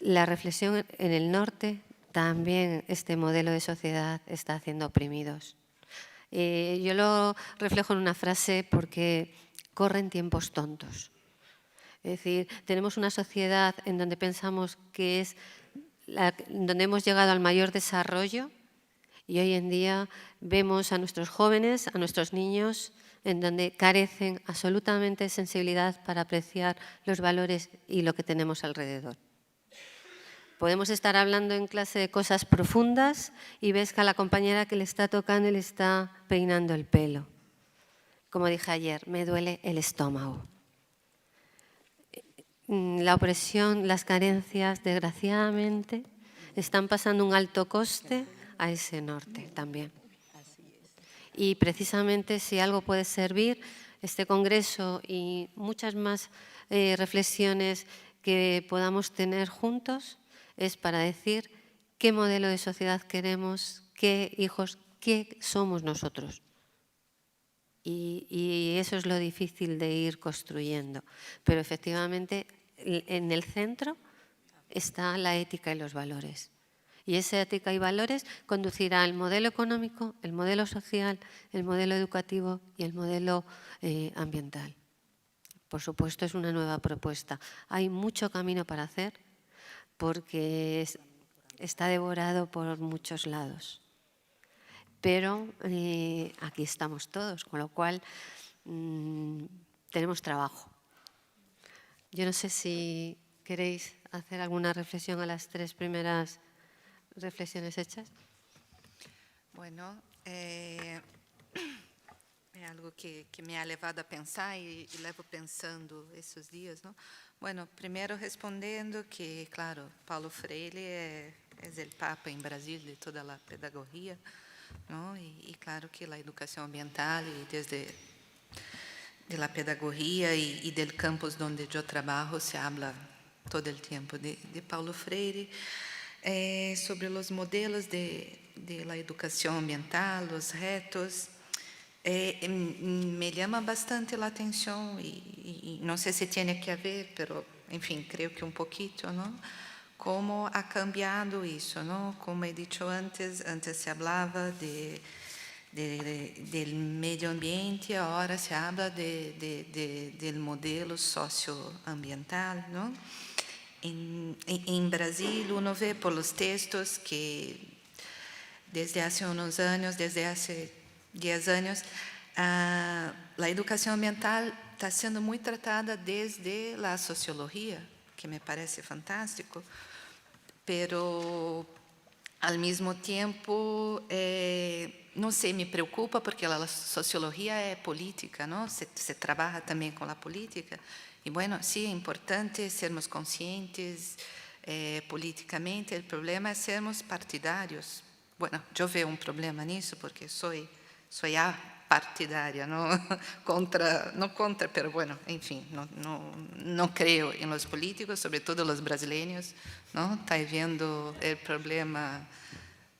la reflexión en el norte, también este modelo de sociedad está haciendo oprimidos. Yo lo reflejo en una frase porque corren tiempos tontos. Es decir, tenemos una sociedad en donde pensamos que es donde hemos llegado al mayor desarrollo y hoy en día vemos a nuestros jóvenes, a nuestros niños, en donde carecen absolutamente de sensibilidad para apreciar los valores y lo que tenemos alrededor. Podemos estar hablando en clase de cosas profundas y ves que a la compañera que le está tocando le está peinando el pelo. Como dije ayer, me duele el estómago. La opresión, las carencias, desgraciadamente, están pasando un alto coste a ese norte también. Y precisamente si algo puede servir, este congreso y muchas más reflexiones que podamos tener juntos, es para decir qué modelo de sociedad queremos, qué hijos, qué somos nosotros. Y eso es lo difícil de ir construyendo. Pero efectivamente en el centro está la ética y los valores. Y esa ética y valores conducirá al modelo económico, el modelo social, el modelo educativo y el modelo ambiental. Por supuesto, es una nueva propuesta. Hay mucho camino para hacer porque está devorado por muchos lados. Pero aquí estamos todos, con lo cual tenemos trabajo. Yo no sé si queréis hacer alguna reflexión a las 3 primeras reflexiones hechas. Bueno, é algo que me ha levado a pensar e levo pensando esses dias, não? Bueno, primeiro respondendo que, claro, Paulo Freire é o papa em Brasil de toda a pedagogia, não? E claro que a educação ambiental e desde de la pedagogia e del campus onde eu trabalho se habla todo o tempo de Paulo Freire. Sobre os modelos de la educação ambiental, os retos, me chama bastante a atenção e não sei se tem que ver, mas, enfim, creio que pouquinho, não? Como ha cambiado isso, não? Como he dicho antes se falava del medio ambiente, agora se habla del modelo socioambiental, não? Em Brasil, uno vê por los textos que desde há uns anos, desde há 10 anos, a educação ambiental está sendo muito tratada desde a sociologia, que me parece fantástico, pero ao mesmo tempo, não sei, me preocupa porque a sociologia é política, não? Se trabalha também com a política. E, bueno, sí, é importante sermos conscientes políticamente. O problema é sermos partidários. Bueno, eu vejo problema nisso porque sou partidária, não contra, pero bueno, enfim, não creio em los políticos, sobretudo os brasileiros, não? Está vendo o problema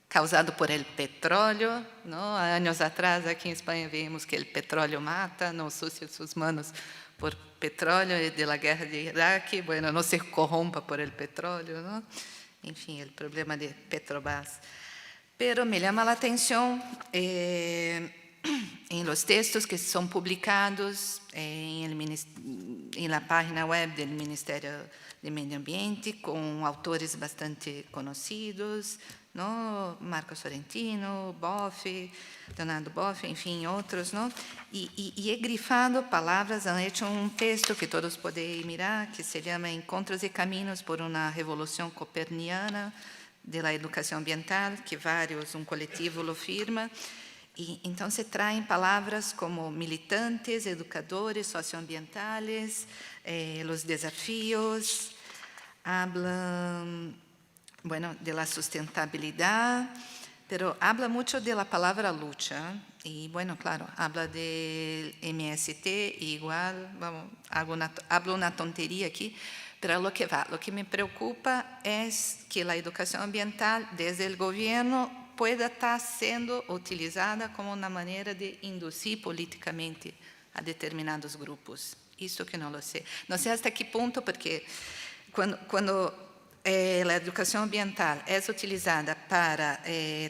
causado por el petróleo, não? Há anos atrás, aqui em Espanha, vimos que o petróleo mata, não sucia suas manos por petróleo e de la guerra de Iraque, bueno, não se corrompa por el petróleo, não? Enfim, o problema de Petrobras. Pero me chama a atenção em los textos que são publicados em la página web do Ministério do Meio Ambiente, com autores bastante conhecidos, não? Marco Sorrentino, Boff, Leonardo Boff, enfim, outros, não? E he grifado palavras, han hecho texto que todos podem mirar, que se chama Encontros e Caminhos por uma Revolução Coperniana de la Educação Ambiental, que coletivo lo firma. E então se traem palavras como militantes, educadores, socioambientales, os desafios, hablan, bueno, de la sustentabilidad, pero habla mucho de la palabra lucha. Y, bueno, claro, habla del MST, igual, vamos, hablo una tontería aquí, pero lo que me preocupa es que la educación ambiental desde el gobierno pueda estar sendo utilizada como uma maneira de induzir politicamente a determinados grupos. Isso que não lo sei. Não sei até que ponto, porque quando la educación ambiental es utilizada para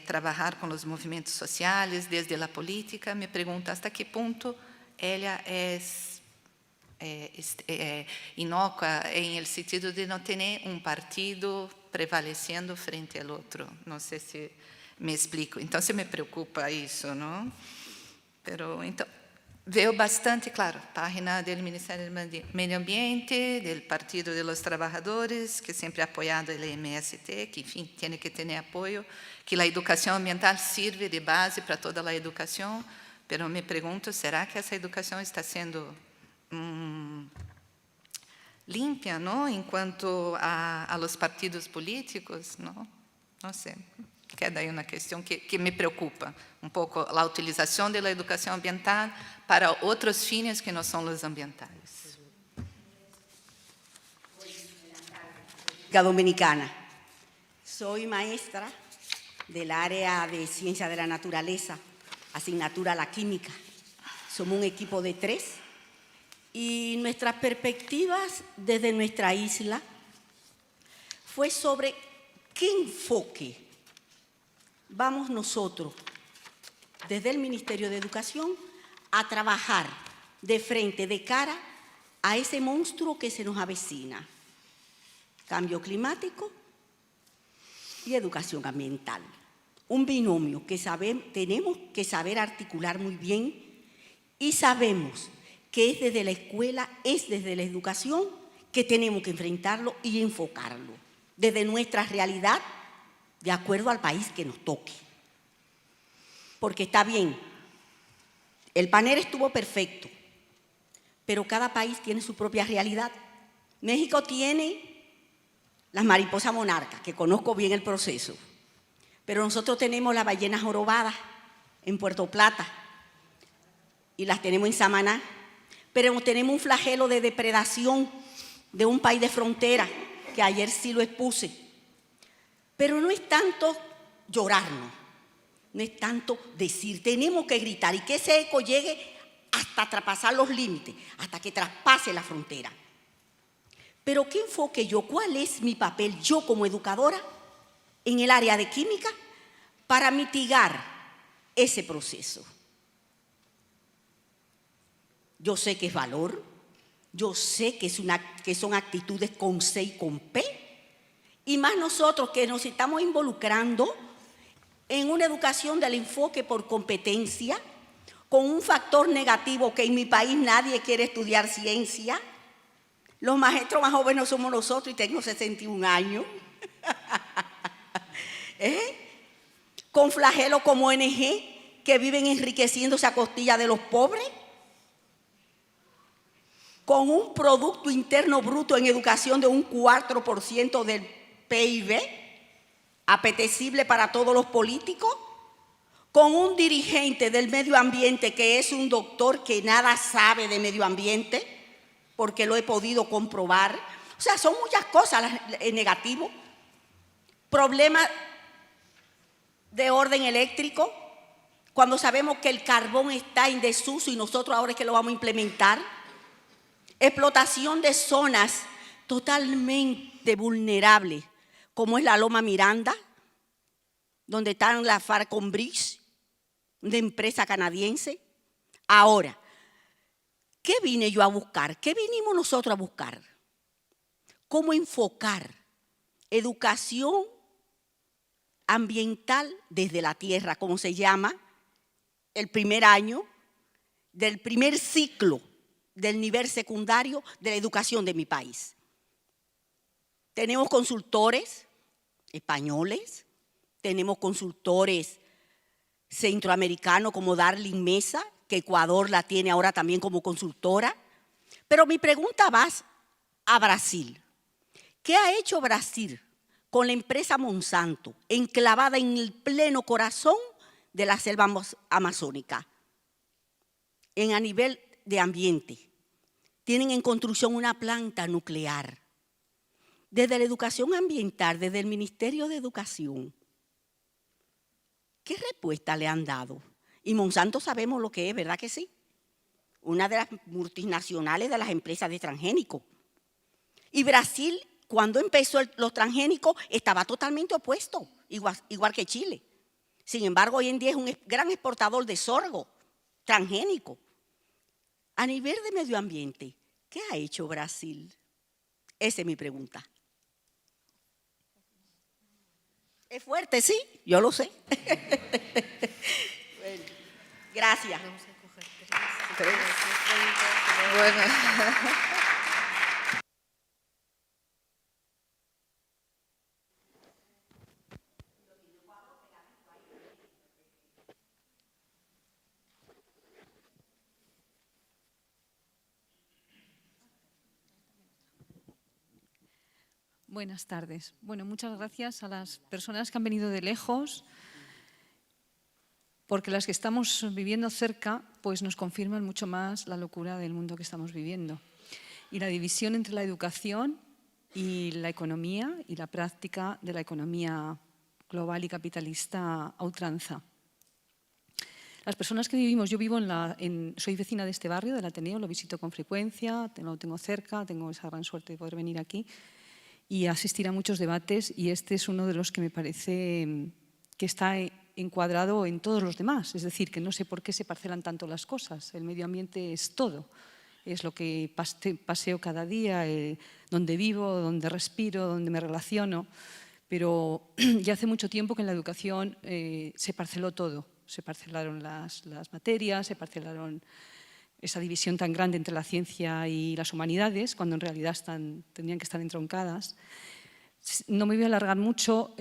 trabajar con los movimientos sociales desde la política, me pregunto hasta qué punto ella es inocua en el sentido de no tener un partido prevaleciendo frente al otro. No sé si me explico. Entonces me preocupa eso, ¿no? Pero entonces, veo bastante claro, página del Ministerio del Medio Ambiente, del Partido de los Trabajadores, que siempre ha apoyado el MST, que, en fin, tiene que tener apoyo, que la educación ambiental sirve de base para toda la educación, pero me pregunto, ¿será que esa educación está siendo limpia, ¿no? En cuanto a los partidos políticos, ¿no? No sé. Queda aí uma questão que me preocupa um pouco, a utilização da educação ambiental para outros fines que não são os ambientais. Dominicana. Soy maestra del área de Ciencia de la Naturaleza, asignatura la Química. Somos un equipo de 3 y nuestras perspectivas desde nuestra isla fue sobre qué enfoque vamos nosotros, desde el Ministerio de Educación, a trabajar de frente, de cara a ese monstruo que se nos avecina. Cambio climático y educación ambiental. Un binomio que tenemos que saber articular muy bien y sabemos que es desde la escuela, es desde la educación que tenemos que enfrentarlo y enfocarlo, desde nuestra realidad, de acuerdo al país que nos toque. Porque está bien, el panel estuvo perfecto, pero cada país tiene su propia realidad. México tiene las mariposas monarcas, que conozco bien el proceso, pero nosotros tenemos las ballenas jorobadas en Puerto Plata y las tenemos en Samaná, pero tenemos un flagelo de depredación de un país de frontera, que ayer sí lo expuse. Pero no es tanto llorarnos, no es tanto decir, tenemos que gritar y que ese eco llegue hasta traspasar los límites, hasta que traspase la frontera. Pero ¿qué enfoque yo? ¿Cuál es mi papel yo como educadora en el área de química para mitigar ese proceso? Yo sé que es valor, yo sé que son actitudes con C y con P, y más nosotros que nos estamos involucrando en una educación del enfoque por competencia, con un factor negativo que en mi país nadie quiere estudiar ciencia. Los maestros más jóvenes somos nosotros y tengo 61 años. Con flagelos como ONG que viven enriqueciéndose a costilla de los pobres. Con un Producto Interno Bruto en educación de un 4% del PIB, apetecible para todos los políticos, con un dirigente del medio ambiente que es un doctor que nada sabe de medio ambiente, porque lo he podido comprobar. O sea, son muchas cosas negativas. Problemas de orden eléctrico, cuando sabemos que el carbón está en desuso y nosotros ahora es que lo vamos a implementar. Explotación de zonas totalmente vulnerables, como es la Loma Miranda, donde están las Falcon Bridge, de empresa canadiense. Ahora, ¿qué vine yo a buscar? ¿Qué vinimos nosotros a buscar? ¿Cómo enfocar educación ambiental desde la tierra, como se llama, el primer año del primer ciclo del nivel secundario de la educación de mi país? Tenemos consultores españoles, tenemos consultores centroamericanos como Darling Mesa, que Ecuador la tiene ahora también como consultora. Pero mi pregunta va a Brasil. ¿Qué ha hecho Brasil con la empresa Monsanto, enclavada en el pleno corazón de la selva amazónica? A nivel de ambiente, tienen en construcción una planta nuclear. Desde la educación ambiental, desde el Ministerio de Educación, ¿qué respuesta le han dado? Y Monsanto sabemos lo que es, ¿verdad que sí? Una de las multinacionales de las empresas de transgénicos. Y Brasil, Cuando empezó los transgénicos estaba totalmente opuesto, igual que Chile. Sin embargo, hoy en día es un gran exportador de sorgo transgénico. A nivel de medio ambiente, ¿qué ha hecho Brasil? Esa es mi pregunta. Es fuerte, sí, yo lo sé. Bueno, gracias. Bueno. Buenas tardes. Bueno, muchas gracias a las personas que han venido de lejos, porque las que estamos viviendo cerca pues nos confirman mucho más la locura del mundo que estamos viviendo. Y la división entre la educación y la economía y la práctica de la economía global y capitalista a ultranza. Las personas que vivimos, yo vivo soy vecina de este barrio, del Ateneo, lo visito con frecuencia, lo tengo cerca, tengo esa gran suerte de poder venir aquí y asistir a muchos debates, y este es uno de los que me parece que está encuadrado en todos los demás. Es decir, que no sé por qué se parcelan tanto las cosas. El medio ambiente es todo. Es lo que paseo cada día, donde vivo, donde respiro, donde me relaciono. Pero ya hace mucho tiempo que en la educación se parceló todo. Se parcelaron las materias, se parcelaron esa división tan grande entre la ciencia y las humanidades, cuando en realidad tendrían que estar entroncadas. No me voy a alargar mucho,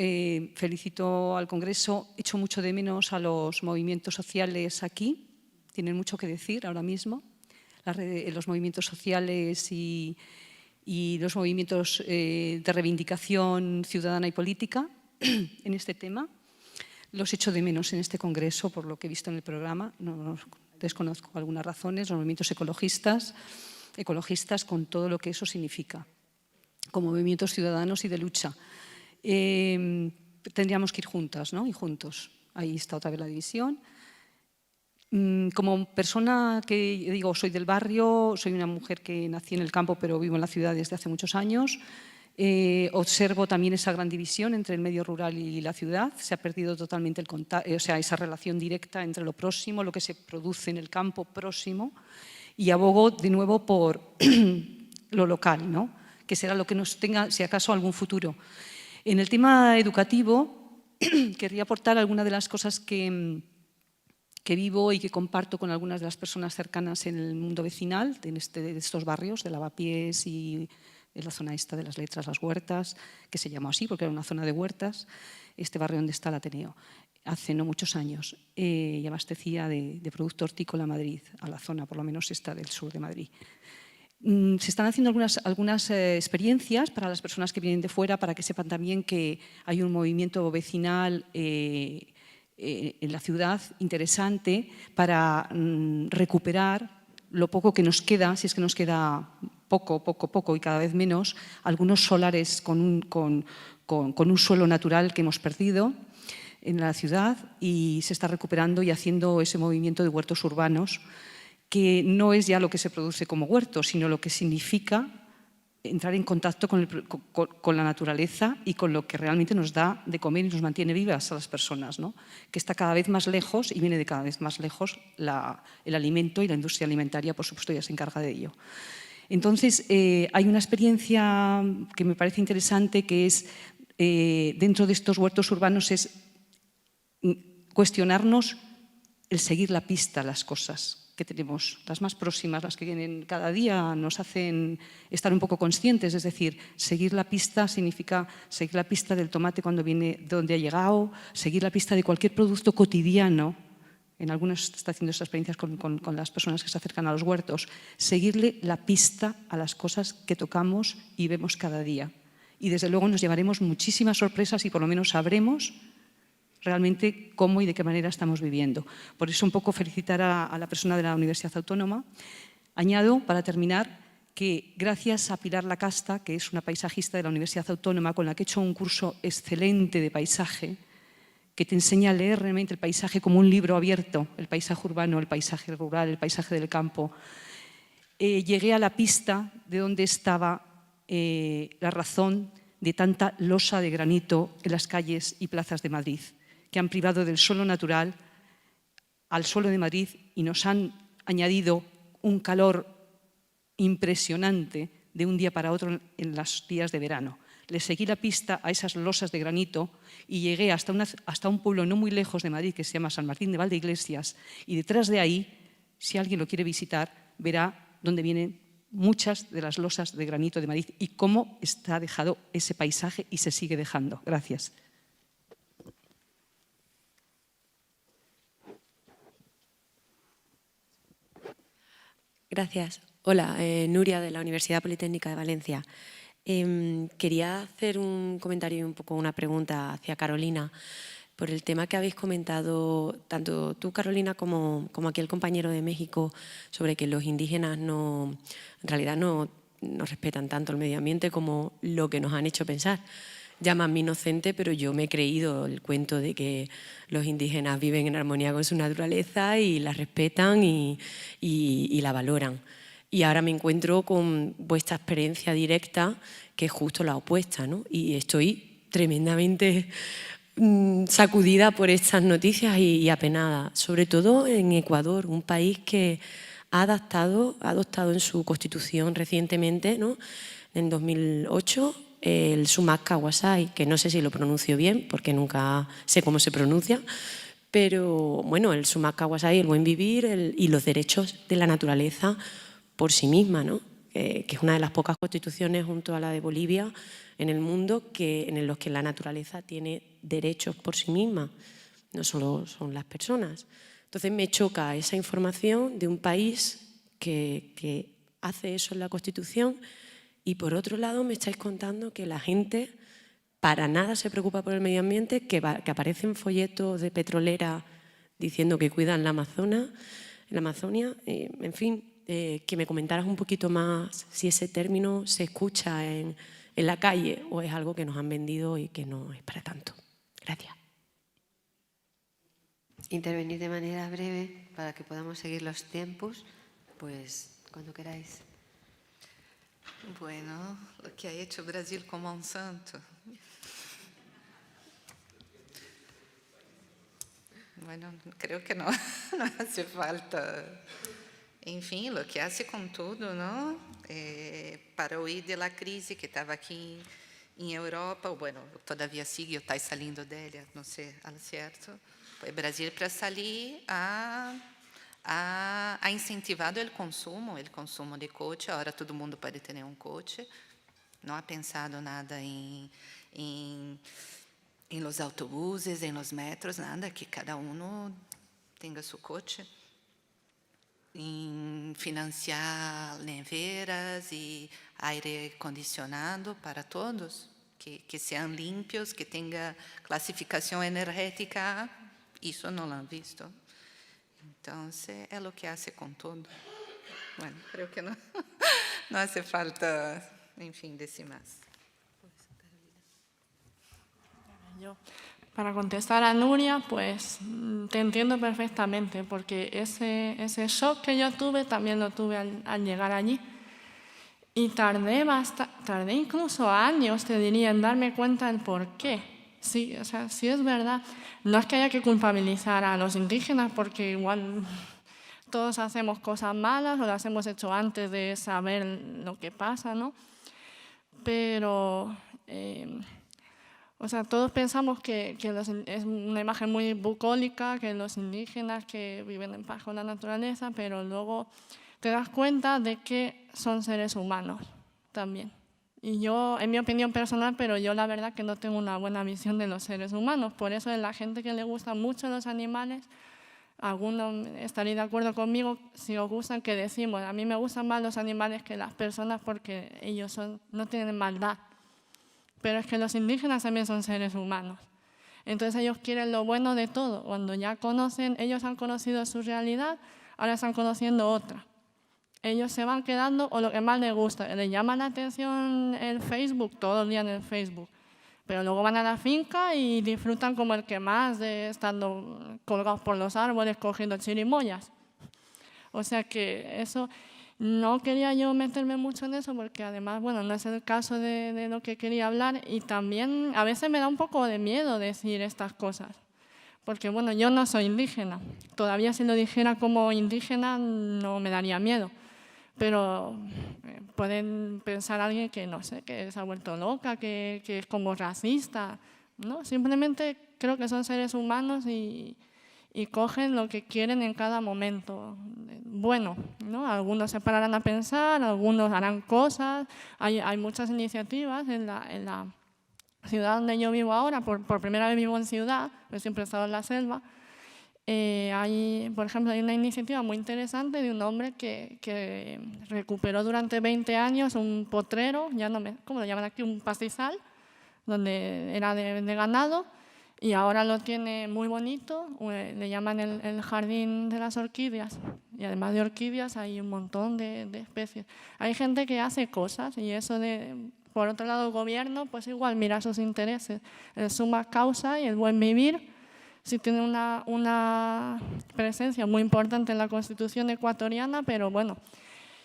felicito al Congreso, echo mucho de menos a los movimientos sociales aquí, tienen mucho que decir ahora mismo, los movimientos sociales y los movimientos de reivindicación ciudadana y política en este tema. Los echo de menos en este Congreso por lo que he visto en el programa, no desconozco algunas razones, los movimientos ecologistas con todo lo que eso significa, como movimientos ciudadanos y de lucha. Tendríamos que ir juntas, ¿no? Y juntos. Ahí está otra vez la división. Como persona que, digo, soy del barrio, soy una mujer que nací en el campo pero vivo en la ciudad desde hace muchos años, observo también esa gran división entre el medio rural y la ciudad. Se ha perdido totalmente el contacto, o sea, esa relación directa entre lo próximo, lo que se produce en el campo próximo, y abogo de nuevo por lo local, ¿no? Que será lo que nos tenga, si acaso, algún futuro. En el tema educativo, querría aportar algunas de las cosas que vivo y que comparto con algunas de las personas cercanas en el mundo vecinal, de estos barrios, de Lavapiés y en la zona esta de las Letras, las Huertas, que se llamó así porque era una zona de huertas, este barrio donde está el Ateneo, hace no muchos años, y abastecía de producto hortícola a Madrid, a la zona por lo menos esta del sur de Madrid. Se están haciendo algunas experiencias para las personas que vienen de fuera, para que sepan también que hay un movimiento vecinal en la ciudad interesante para recuperar lo poco que nos queda, si es que nos queda poco y cada vez menos, algunos solares con un suelo natural que hemos perdido en la ciudad, y se está recuperando y haciendo ese movimiento de huertos urbanos, que no es ya lo que se produce como huerto, sino lo que significa entrar en contacto con la naturaleza y con lo que realmente nos da de comer y nos mantiene vivas a las personas, ¿no? Que está cada vez más lejos y viene de cada vez más lejos el alimento, y la industria alimentaria, por supuesto, ya se encarga de ello. Entonces, hay una experiencia que me parece interesante, que es, dentro de estos huertos urbanos, es cuestionarnos el seguir la pista a las cosas que tenemos, las más próximas, las que vienen cada día, nos hacen estar un poco conscientes. Es decir, seguir la pista significa seguir la pista del tomate cuando viene, de donde ha llegado, seguir la pista de cualquier producto cotidiano. En algunos está haciendo estas experiencias con las personas que se acercan a los huertos. Seguirle la pista a las cosas que tocamos y vemos cada día. Y desde luego nos llevaremos muchísimas sorpresas y por lo menos sabremos realmente cómo y de qué manera estamos viviendo. Por eso un poco felicitar a la persona de la Universidad Autónoma. Añado, para terminar, que gracias a Pilar Lacasta, que es una paisajista de la Universidad Autónoma, con la que he hecho un curso excelente de paisaje, que te enseña a leer realmente el paisaje como un libro abierto, el paisaje urbano, el paisaje rural, el paisaje del campo, llegué a la pista de donde estaba la razón de tanta losa de granito en las calles y plazas de Madrid, que han privado del suelo natural al suelo de Madrid y nos han añadido un calor impresionante de un día para otro en los días de verano. Le seguí la pista a esas losas de granito y llegué hasta un pueblo no muy lejos de Madrid que se llama San Martín de Valdeiglesias, y detrás de ahí, si alguien lo quiere visitar, verá dónde vienen muchas de las losas de granito de Madrid y cómo está dejado ese paisaje y se sigue dejando. Gracias. Gracias. Hola, Nuria, de la Universidad Politécnica de Valencia. Quería hacer un comentario y un poco una pregunta hacia Carolina por el tema que habéis comentado, tanto tú, Carolina, como aquí el compañero de México, sobre que los indígenas en realidad no respetan tanto el medio ambiente como lo que nos han hecho pensar. Llamanme inocente, pero yo me he creído el cuento de que los indígenas viven en armonía con su naturaleza y la respetan y la valoran. Y ahora me encuentro con vuestra experiencia directa, que es justo la opuesta, ¿no? Y estoy tremendamente sacudida por estas noticias y apenada, sobre todo en Ecuador, un país que ha adoptado en su constitución recientemente, ¿no?, en 2008, el Sumak Kawasai, que no sé si lo pronuncio bien, porque nunca sé cómo se pronuncia, pero bueno, el Sumak Kawasai, el buen vivir y los derechos de la naturaleza por sí misma, ¿no?, que es una de las pocas constituciones junto a la de Bolivia en el mundo en los que la naturaleza tiene derechos por sí misma, no solo son las personas. Entonces me choca esa información de un país que hace eso en la Constitución, y por otro lado me estáis contando que la gente para nada se preocupa por el medio ambiente, que aparecen folletos de petrolera diciendo que cuidan la Amazonia, en fin, que me comentaras un poquito más si ese término se escucha en la calle o es algo que nos han vendido y que no es para tanto. Gracias. Intervenir de manera breve para que podamos seguir los tiempos, pues cuando queráis. Bueno, lo que ha hecho Brasil con Monsanto. Bueno, creo que no hace falta. En fin, lo que hace con todo, ¿no? Para huir de la crisis que estaba aquí en Europa, bueno, todavía sigue, está saliendo de ella, no sé al cierto. Pues Brasil, para salir, ha incentivado el consumo de coche. Ahora todo el mundo puede tener un coche. No ha pensado nada en los autobuses, en los metros, nada, que cada uno tenga su coche. En financiar neveras y aire acondicionado para todos, que sean limpios, que tenga clasificación energética. Eso no lo han visto. Entonces, es lo que hace con todo. Bueno, creo que no hace falta, en fin, decir más. Para contestar a Nuria, pues te entiendo perfectamente, porque ese shock que yo tuve también lo tuve al llegar allí. Y tardé incluso años, te diría, en darme cuenta del por qué. Sí, o sea, sí es verdad. No es que haya que culpabilizar a los indígenas, porque igual todos hacemos cosas malas o las hemos hecho antes de saber lo que pasa, ¿no? Pero o sea, todos pensamos que es una imagen muy bucólica, que los indígenas que viven en paz con la naturaleza, pero luego te das cuenta de que son seres humanos también. Y yo, en mi opinión personal, pero yo la verdad que no tengo una buena visión de los seres humanos. Por eso, la gente que le gustan mucho los animales, algunos estaréis de acuerdo conmigo, si os gustan, que decimos, a mí me gustan más los animales que las personas porque ellos no tienen maldad. Pero es que los indígenas también son seres humanos. Entonces ellos quieren lo bueno de todo. Cuando ya conocen, ellos han conocido su realidad, ahora están conociendo otra. Ellos se van quedando o lo que más les gusta. Les llama la atención el Facebook, todo el día en el Facebook. Pero luego van a la finca y disfrutan como el que más, de estando colgados por los árboles, cogiendo chirimoyas. O sea que eso... no quería yo meterme mucho en eso porque además, bueno, no es el caso de lo que quería hablar y también a veces me da un poco de miedo decir estas cosas. Porque, bueno, yo no soy indígena. Todavía si lo dijera como indígena no me daría miedo. Pero pueden pensar alguien que, no sé, que se ha vuelto loca, que es como racista, ¿no? Simplemente creo que son seres humanos y cogen lo que quieren en cada momento. Bueno, ¿no? Algunos se pararán a pensar, algunos harán cosas. Hay muchas iniciativas en la ciudad donde yo vivo ahora. Por primera vez vivo en ciudad, yo siempre he estado en la selva. Por ejemplo, hay una iniciativa muy interesante de un hombre que recuperó durante 20 años un potrero, ya no me, ¿cómo lo llaman aquí? Un pastizal, donde era de ganado, y ahora lo tiene muy bonito, le llaman el jardín de las orquídeas, y además de orquídeas hay un montón de especies. Hay gente que hace cosas, y eso por otro lado el gobierno, pues igual mira sus intereses, el suma causa y el buen vivir. Sí tiene una presencia muy importante en la Constitución ecuatoriana, pero bueno,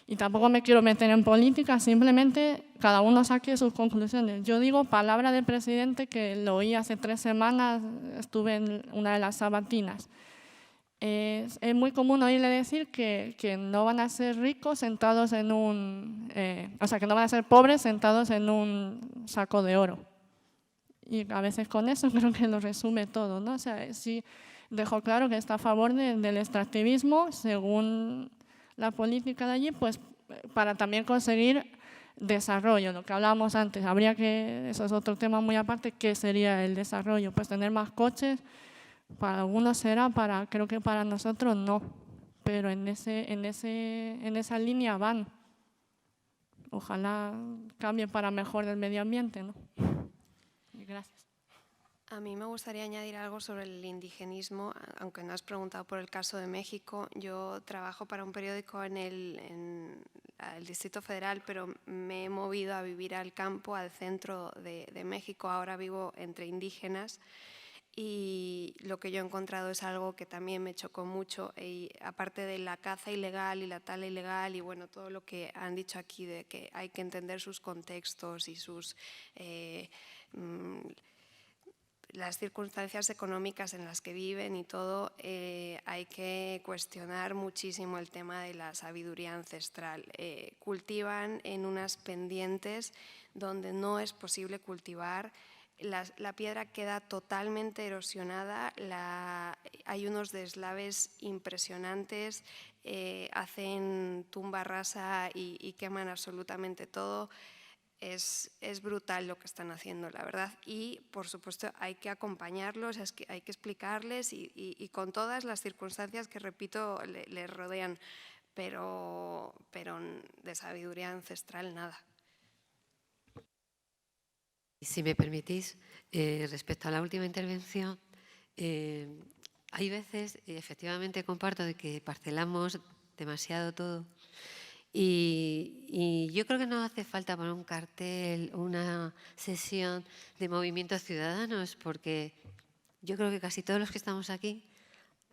y tampoco me quiero meter en política, simplemente cada uno saque sus conclusiones. Yo digo palabra del presidente que lo oí hace 3 semanas, estuve en una de las sabatinas. Es muy común oírle decir que no van a ser ricos sentados en o sea, que no van a ser pobres sentados en un saco de oro. Y a veces con eso creo que lo resume todo, ¿no? O sea, sí dejó claro que está a favor del extractivismo, según la política de allí, pues para también conseguir desarrollo, lo que hablábamos antes. Habría que, eso es otro tema muy aparte, ¿qué sería el desarrollo? Pues tener más coches, para algunos será, creo que para nosotros no, pero en esa línea van. Ojalá cambie para mejor del medio ambiente, ¿no? Gracias. A mí me gustaría añadir algo sobre el indigenismo, aunque no has preguntado por el caso de México. Yo trabajo para un periódico en el Distrito Federal, pero me he movido a vivir al campo, al centro de México. Ahora vivo entre indígenas y lo que yo he encontrado es algo que también me chocó mucho. Y aparte de la caza ilegal y la tala ilegal y bueno, todo lo que han dicho aquí de que hay que entender sus contextos y sus las circunstancias económicas en las que viven y todo, hay que cuestionar muchísimo el tema de la sabiduría ancestral. Cultivan en unas pendientes donde no es posible cultivar, la piedra queda totalmente erosionada, hay unos deslaves impresionantes, hacen tumba rasa y queman absolutamente todo. Es brutal lo que están haciendo, la verdad, y por supuesto hay que acompañarlos, hay que explicarles y con todas las circunstancias que, repito, les rodean, pero de sabiduría ancestral nada. Si me permitís, respecto a la última intervención, hay veces, y efectivamente comparto, de que parcelamos demasiado todo. Y yo creo que no hace falta poner un cartel, una sesión de movimientos ciudadanos, porque yo creo que casi todos los que estamos aquí,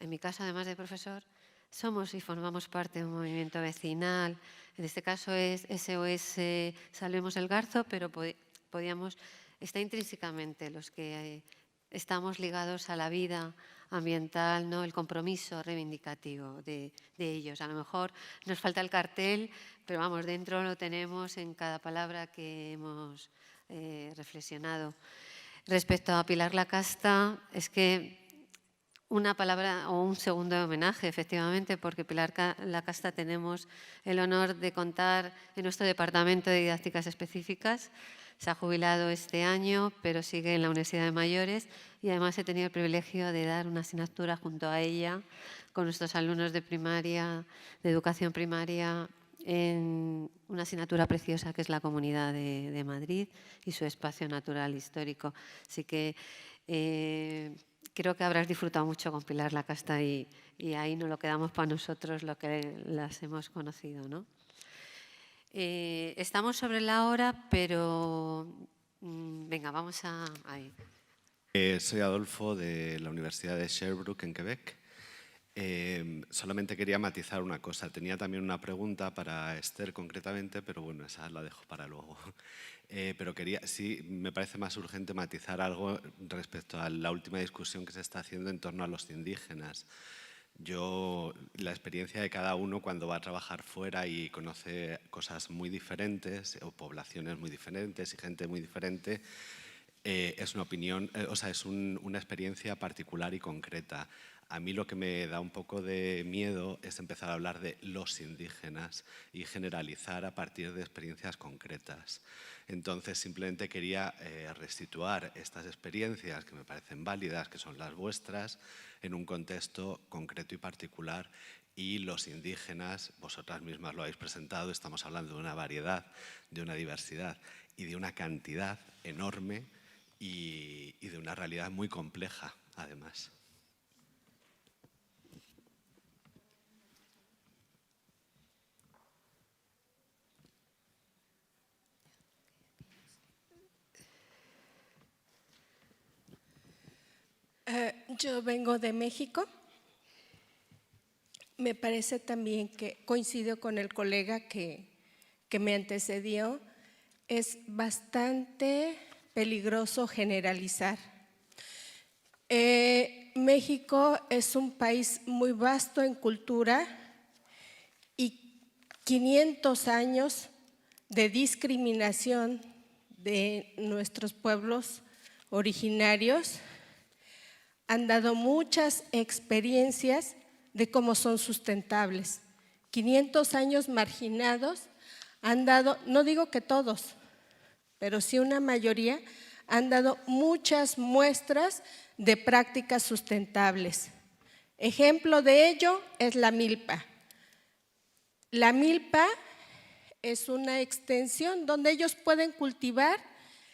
en mi caso además de profesor, somos y formamos parte de un movimiento vecinal. En este caso es SOS Salvemos el Garzo, pero está intrínsecamente los que estamos ligados a la vida ambiental, ¿no? El compromiso reivindicativo de ellos. A lo mejor nos falta el cartel, pero vamos, dentro lo tenemos en cada palabra que hemos reflexionado. Respecto a Pilar Lacasta, es que una palabra o un segundo homenaje, efectivamente, porque Pilar Lacasta tenemos el honor de contar en nuestro departamento de didácticas específicas. Se ha jubilado este año, pero sigue en la Universidad de Mayores y además he tenido el privilegio de dar una asignatura junto a ella con nuestros alumnos de primaria, de educación primaria, en una asignatura preciosa que es la Comunidad de Madrid y su espacio natural histórico. Así que creo que habrás disfrutado mucho con Pilar Lacasta y ahí nos lo quedamos para nosotros, lo que las hemos conocido, ¿no? Estamos sobre la hora, pero venga, vamos ahí. Soy Adolfo de la Universidad de Sherbrooke, en Quebec. Solamente quería matizar una cosa. Tenía también una pregunta para Esther concretamente, pero bueno, esa la dejo para luego. Pero sí, me parece más urgente matizar algo respecto a la última discusión que se está haciendo en torno a los indígenas. La experiencia de cada uno cuando va a trabajar fuera y conoce cosas muy diferentes, o poblaciones muy diferentes y gente muy diferente, es una opinión, es una experiencia particular y concreta. A mí lo que me da un poco de miedo es empezar a hablar de los indígenas y generalizar a partir de experiencias concretas. Entonces, simplemente quería restituir estas experiencias que me parecen válidas, que son las vuestras, en un contexto concreto y particular. Y los indígenas, vosotras mismas lo habéis presentado, estamos hablando de una variedad, de una diversidad y de una cantidad enorme y de una realidad muy compleja, además. Yo vengo de México. Me parece también que coincido con el colega que me antecedió. Es bastante peligroso generalizar. México es un país muy vasto en cultura y 500 años de discriminación de nuestros pueblos originarios han dado muchas experiencias de cómo son sustentables. 500 años marginados han dado, no digo que todos, pero sí una mayoría, han dado muchas muestras de prácticas sustentables. Ejemplo de ello es la milpa. La milpa es una extensión donde ellos pueden cultivar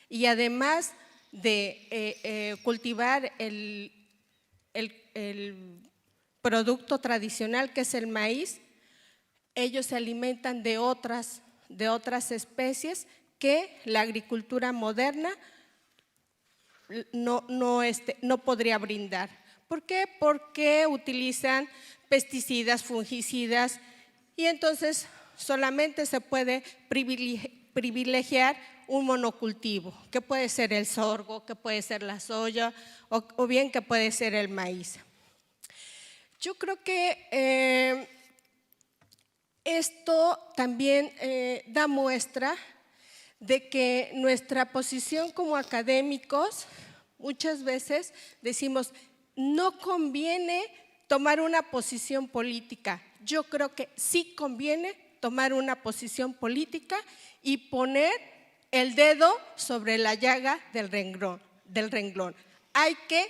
y además de cultivar el producto tradicional que es el maíz, ellos se alimentan de otras especies que la agricultura moderna no podría brindar. ¿Por qué? Porque utilizan pesticidas, fungicidas y entonces solamente se puede privilegiar un monocultivo, que puede ser el sorgo, que puede ser la soya o bien que puede ser el maíz. Yo creo que esto también da muestra de que nuestra posición como académicos, muchas veces decimos, no conviene tomar una posición política. Yo creo que sí conviene tomar una posición política y poner el dedo sobre la llaga del renglón. Hay que,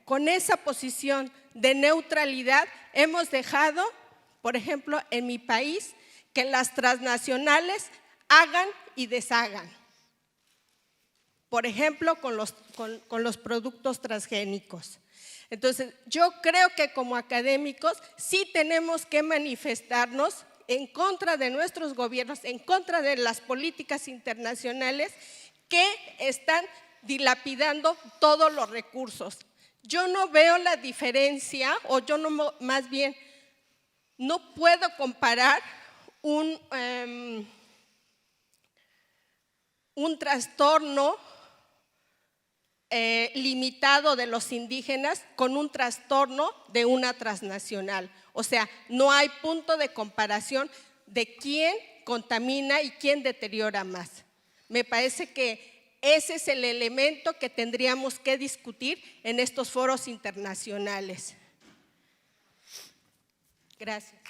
con esa posición de neutralidad hemos dejado, por ejemplo, en mi país, que las transnacionales hagan y deshagan. Por ejemplo, con los productos transgénicos. Entonces, yo creo que como académicos sí tenemos que manifestarnos en contra de nuestros gobiernos, en contra de las políticas internacionales que están dilapidando todos los recursos. Yo no veo la diferencia, o yo no, más bien, no puedo comparar un trastorno limitado de los indígenas con un trastorno de una transnacional. O sea, no hay punto de comparación de quién contamina y quién deteriora más. Me parece que ese es el elemento que tendríamos que discutir en estos foros internacionales. Gracias.